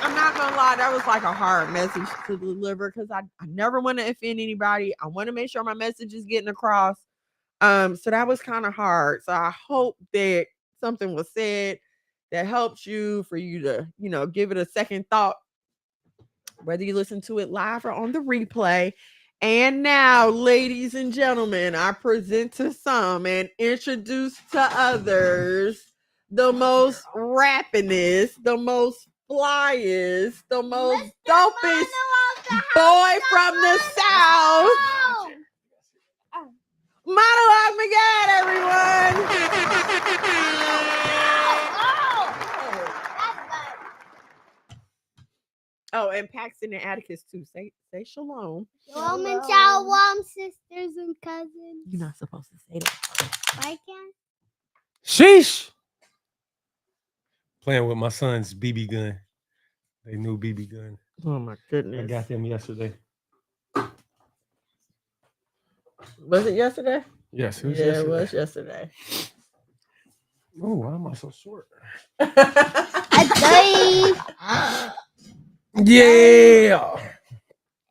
I'm not going to lie. That was like a hard message to deliver because I never want to offend anybody. I want to make sure my message is getting across. So that was kind of hard. So I hope that something was said that helps you for you to, give it a second thought, whether you listen to it live or on the replay. And now, ladies and gentlemen, I present to some and introduce to others the most rappingest, the most flyest, the most dopest boy from the South. Monologue McGad, everyone. Oh, and Paxton and Atticus too. Say shalom. Shalom and shalom, sisters and cousins. You're not supposed to say that. I can. Sheesh. Playing with my son's BB gun. They new BB gun. Oh my goodness. I got them yesterday. Was it yesterday? Yes, it was Yeah, yesterday. it was yesterday. Oh, why am I so short? Yeah.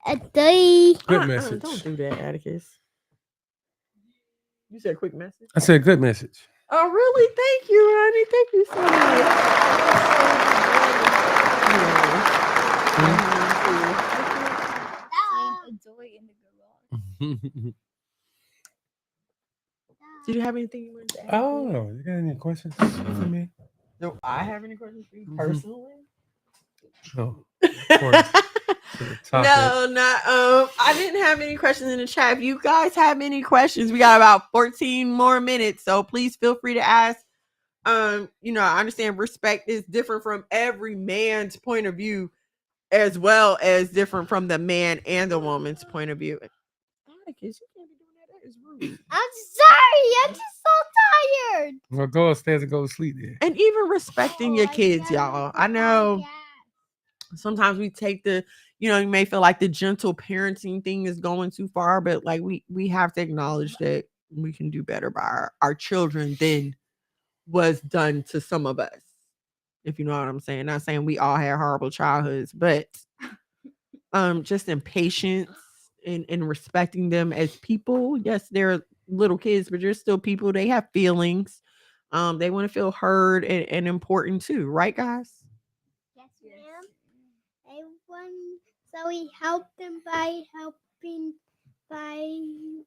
Good message. Don't do that, Atticus. You said quick message? I said good message. Oh, really? Thank you, honey. Thank you so much. Did you have anything you wanted to add? Oh, no. You got any questions for me? Do I have any questions for you personally? No. Of course. No, not I didn't have any questions in the chat. If you guys have any questions, we got about 14 more minutes, so please feel free to ask. I understand respect is different from every man's point of view, as well as different from the man and the woman's point of view. Atticus, you can't be doing that. That is rude. I'm sorry. I'm just so tired. Well, go upstairs and go to sleep then. And even respecting your kids, y'all. I know sometimes we take you may feel like the gentle parenting thing is going too far, but like we have to acknowledge that we can do better by our children than was done to some of us. If you know what I'm saying. Not saying we all had horrible childhoods, but just in patience and respecting them as people. Yes, they're little kids, but they're still people. They have feelings. They want to feel heard and important too, right, guys? Yes, ma'am. So we help them by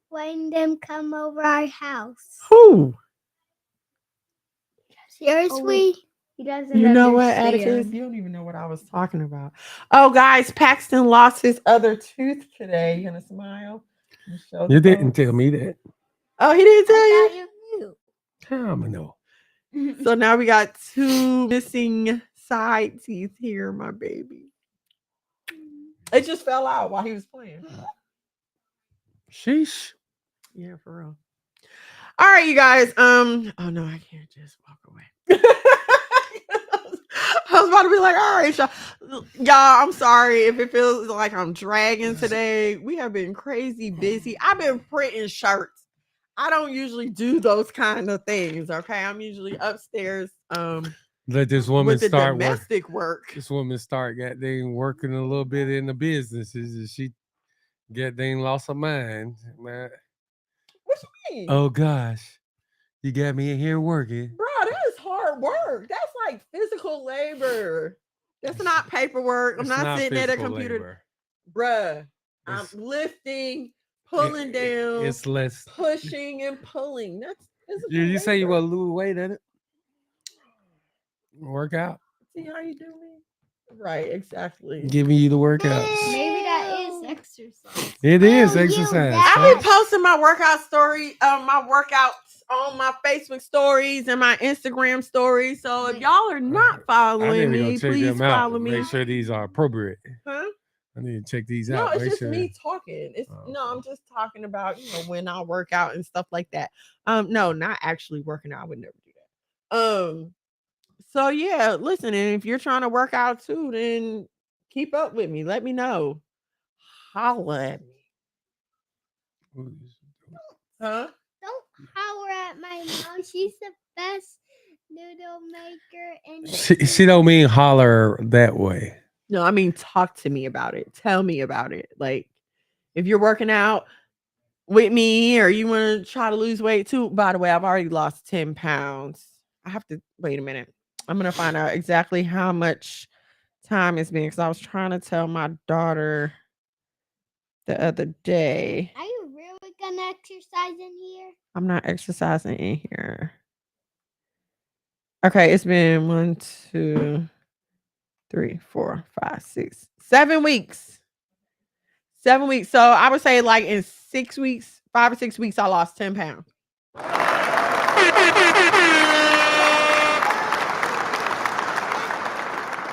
letting them come over our house. Who? Seriously? He doesn't. You know what, Atticus? You don't even know what I was talking about. Oh, guys, Paxton lost his other tooth today. You gonna smile? You didn't tell me that. Oh, he didn't tell you? knew. How am I know? So now we got 2 missing side teeth here, my baby. It just fell out while he was playing. Sheesh. Yeah, for real. All right, you guys. Oh no, I can't just walk away. I was about to be like, all right, y'all, I'm sorry if it feels like I'm dragging today. We have been crazy busy. I've been printing shirts. I don't usually do those kind of things. Okay, I'm usually upstairs. Let this woman with the start domestic work. This woman start goddamn working a little bit in the businesses, and she goddamn lost her mind, man. What you mean? Oh gosh, you got me in here working, bro. That is hard work. That's like physical labor. That's not paperwork. I'm not sitting at a computer, labor. Bruh. I'm lifting, pulling down. It's less pushing and pulling. That's physical you labor. say you want to lose weight in it. Work out. See how you do me? Right, exactly. Giving you the workouts. Maybe that is exercise. It is exercise. I've been posting my workout story, my workouts on my Facebook stories and my Instagram stories. So if y'all are not following me, please follow me. Make sure these are appropriate. Huh? I need to check these No, out. it's just me talking. I'm just talking about when I work out and stuff like that. No, not actually working out. I would never do that. So yeah, listen, and if you're trying to work out too, then keep up with me. Let me know. Holla at me. Huh? Don't holler at my mom. She's the best noodle maker. And she don't mean holler that way. No, I mean talk to me about it. Tell me about it. Like if you're working out with me or you want to try to lose weight too. By the way, I've already lost 10 pounds. I have to wait a minute. I'm gonna find out exactly how much time it's been because I was trying to tell my daughter the other day. Are you really gonna exercise in here? I'm not exercising in here. Okay, it's been 1, 2, 3, 4, 5, 6, 7 weeks. 7 weeks. So I would say like in 6 weeks, 5 or 6 weeks, I lost 10 pounds.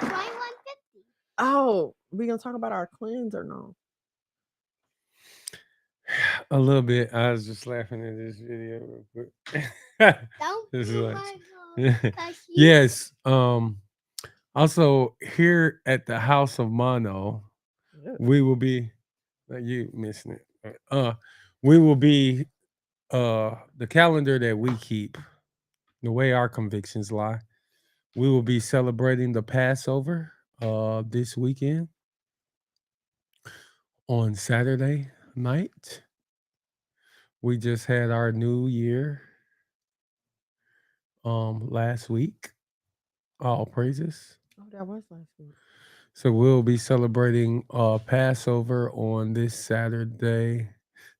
2150. Oh, we gonna talk about our cleanse or no? A little bit. I was just laughing at this video real quick. Don't This is do like- my phone. 'Cause you- Yes. Also here at the House of Mono, we will be you missing it. We will be the calendar that we keep, the way our convictions lie. We will be celebrating the Passover this weekend on Saturday night. We just had our new year last week. All praises. Oh, that was last week. So we'll be celebrating Passover on this Saturday,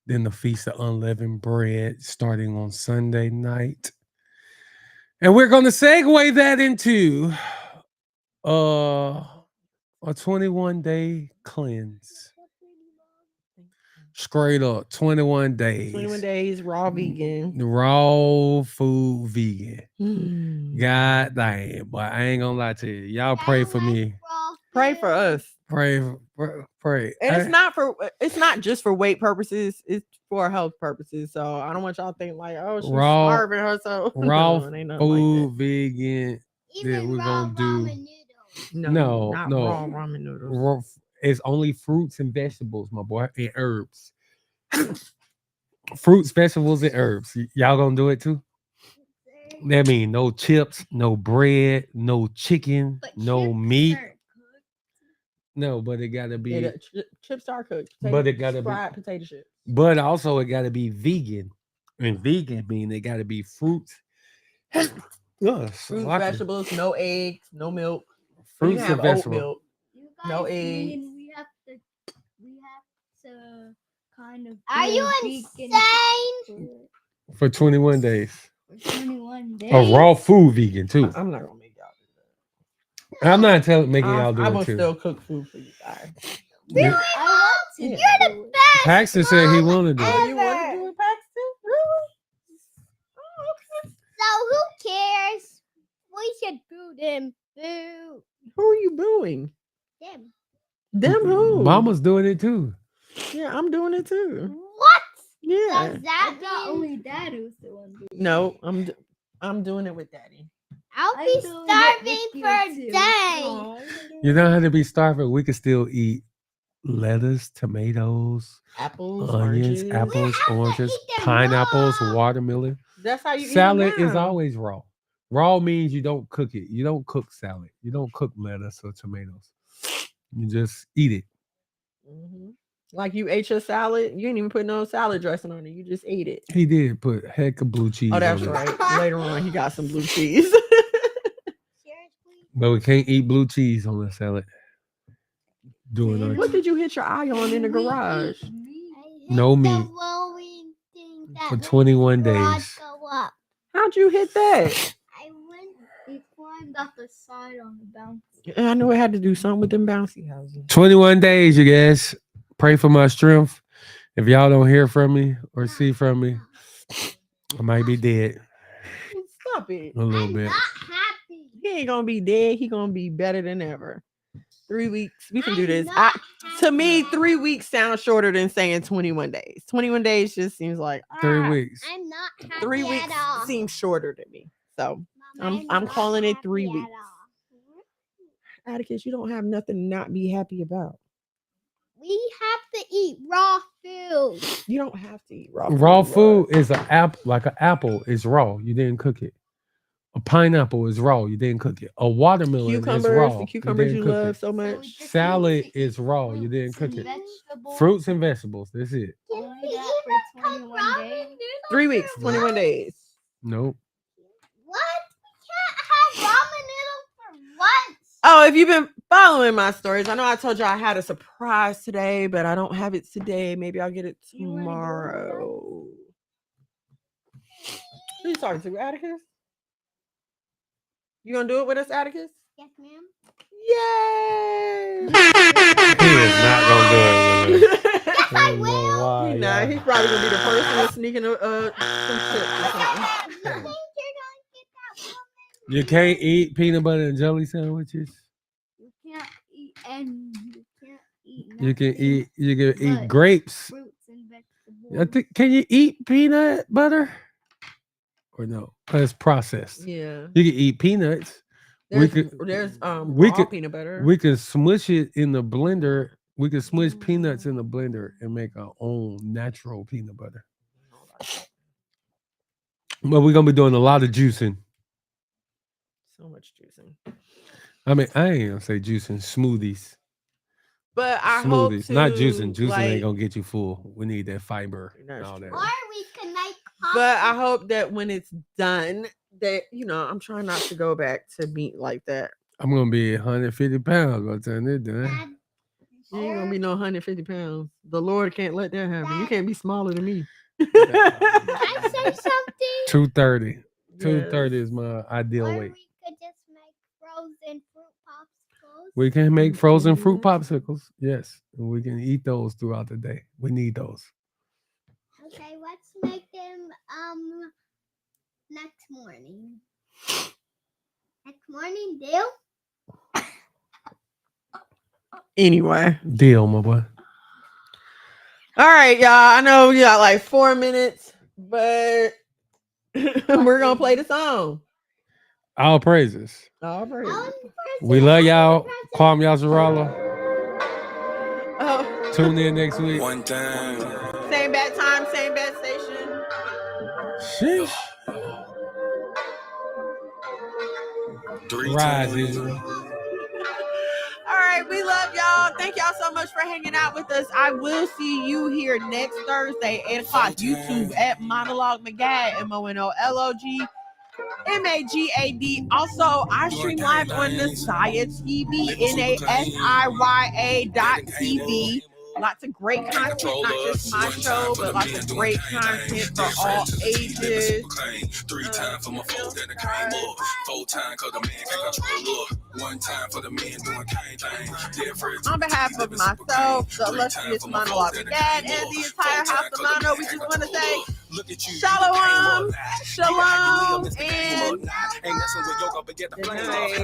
then the Feast of Unleavened Bread starting on Sunday night. And we're going to segue that into a 21-day cleanse. Straight up, 21 days. 21 days raw vegan. Raw food vegan. Mm. God damn, but I ain't gonna lie to you. Y'all pray for me. Pray for us. Pray. And it's not just for weight purposes, it's for health purposes. So I don't want y'all to think like, oh, she's starving herself. Raw No, it ain't nothing food like vegan. Even we're raw gonna do- ramen noodles. that. No, not no. raw ramen noodles. Raw, it's only fruits and vegetables, my boy, and herbs. Fruits, vegetables, and herbs. Y'all gonna do it too? That mean no chips, no bread, no chicken, But no chips meat. are cooked. No, but it gotta be. Chips are cooked. But it gotta be- fried potato chips. But also it gotta be vegan. And vegan mean it gotta be fruits. Fruits, vegetables, no eggs, no milk. You Fruits can and have oat vegetables. milk. You No guys eggs. mean we have to kind of. Are you vegan insane? For 21 days. For 21 days. A raw food vegan too. I'm not gonna make y'all do that. I'm not making y'all do I it will too. still cook food for you guys. I want to. Yeah. You're the best. Paxton said he wanted to do Oh, it. you want to do it, Paxton? Really? Oh, okay. So who cares? We should boo them. Boo Who are you booing? them. Them who? Mama's doing it too. Yeah, I'm doing it too. What Yeah. does that I thought mean? only Dad was the one. No, I'm doing it with Daddy. I'll I'm be doing it starving with for a you, too. day. You don't have to be starving. We can still eat lettuce, tomatoes, Apples, onions, oranges. apples, have to oranges, eat them pineapples, raw. watermelon. That's how you Salad eat them is now. always raw. Raw means you don't cook it. You don't cook salad. You don't cook lettuce or tomatoes. You just eat it. Mhm. Like you ate your salad, you didn't even put no salad dressing on it. You just ate it. He did put heck of blue cheese Oh, that's on it. right. Later on, he got some blue cheese. Seriously? But we can't eat blue cheese on the salad. Doing our What did you hit your eye on in the garage? I hit No the meat. glowing thing that For makes 21 the rod days. Go up. How'd you hit that? I went. He climbed up the side on the bounce. I knew I had to do something with them bouncy houses. 21 days, you guys. Pray for my strength. If y'all don't hear from me or see from me, I might be dead Stop it. a little I'm bit. not happy. He ain't gonna be dead. He gonna be better than ever. 3 weeks. We can do I'm this. not To me, happy. 3 weeks sounds shorter than saying 21 days. 21 days just seems like 3 ah, weeks. I'm not happy 3 at weeks all. seems shorter to me. So, Mama, I'm not calling it 3 happy at weeks. all. Atticus, you don't have nothing to not be happy about. We have to eat raw food. You don't have to eat raw Raw food. food is an apple, like an apple is raw. You didn't cook it. A pineapple is raw. You didn't cook it. A watermelon is Cucumbers, raw. the cucumbers you didn't cook love it. so So we much. just Salad need to is eat raw. You fruits didn't cook and it. vegetables. Fruits and vegetables. That's it. Can Only we that even for cook 21 ramen days. noodles 3 weeks, for 21 once? days. Nope. What? We can't have ramen noodles for once. Oh, if you've been following my stories, I know I told you I had a surprise today, but I don't have it today. Maybe I'll get it You wanna go with tomorrow. Who you talking to, Atticus? You gonna do it with us, Atticus? Yes, ma'am. Yay! He is not gonna do it with us. don't know why. Nah, he's probably gonna be the first one sneaking some chips or something. You think you're gonna get that woman? You can't eat peanut butter and jelly sandwiches. You can't eat and you can't eat. You can nothing eat but grapes. fruits and vegetables. I think. Can you eat peanut butter? Or no? It's processed. Yeah. You can eat peanuts. There's we raw could- peanut butter. We can smush it in the blender. We can smush peanuts in the blender and make our own natural peanut butter. But we're gonna be doing a lot of juicing. So much juicing. I mean, I ain't gonna say juicing, smoothies. But I hope Smoothies, to, not juicing. Juicing like, ain't gonna get you full. We need that fiber and That's all that. true. Or we can make But I coffee. hope that when it's done, that I'm trying not to go back to meat like that. I'm gonna be 150 pounds by the time they're done. Dad, You ain't gonna be no 150 pounds. The Lord can't let that happen. You can't be smaller than me. Can I say something? 230. Yes. 230 is my ideal Or weight. we could just make frozen fruit popsicles. We can make We frozen can do fruit that. popsicles. Yes. And we can eat those throughout the day. We need those. Okay, let's make them next morning. Next morning, deal? Anyway. Deal, my boy. All right, y'all. I know we got like 4 minutes, but we're gonna play the song. All praises. All right. We love y'all. Kwame Yazarala. Oh, Tune in next week. One time. same bad time, same bad station. Sheesh. Three Rise, times. Israel. All right, we love y'all. Thank y'all so much for hanging out with us. I will see you here next Thursday, 8 o'clock. YouTube at Monologue Magad, MONOLOGMAGAD. Also, I stream live on Nasaya TV, NASIYA.TV. Lots of great content, not just my show, but lots of great content for all ages. 3 times for my foes that came up. 4 times cause the man can't control up. 1 time for the men doing cane thing. On behalf of myself, the illustrious Monologue Dad, and the entire House of Mono, we just want to say Shalom, Shalom, and ain't messing with yoga, but get the flame off.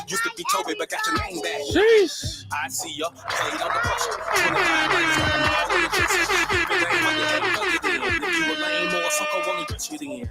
Used to be Toby, but got your name back. Sheesh. I see ya, paid under pressure. 25 minutes, I'm all in the chest. If it ain't what you had, you did. If you a lame or a sucker, wanna get you then.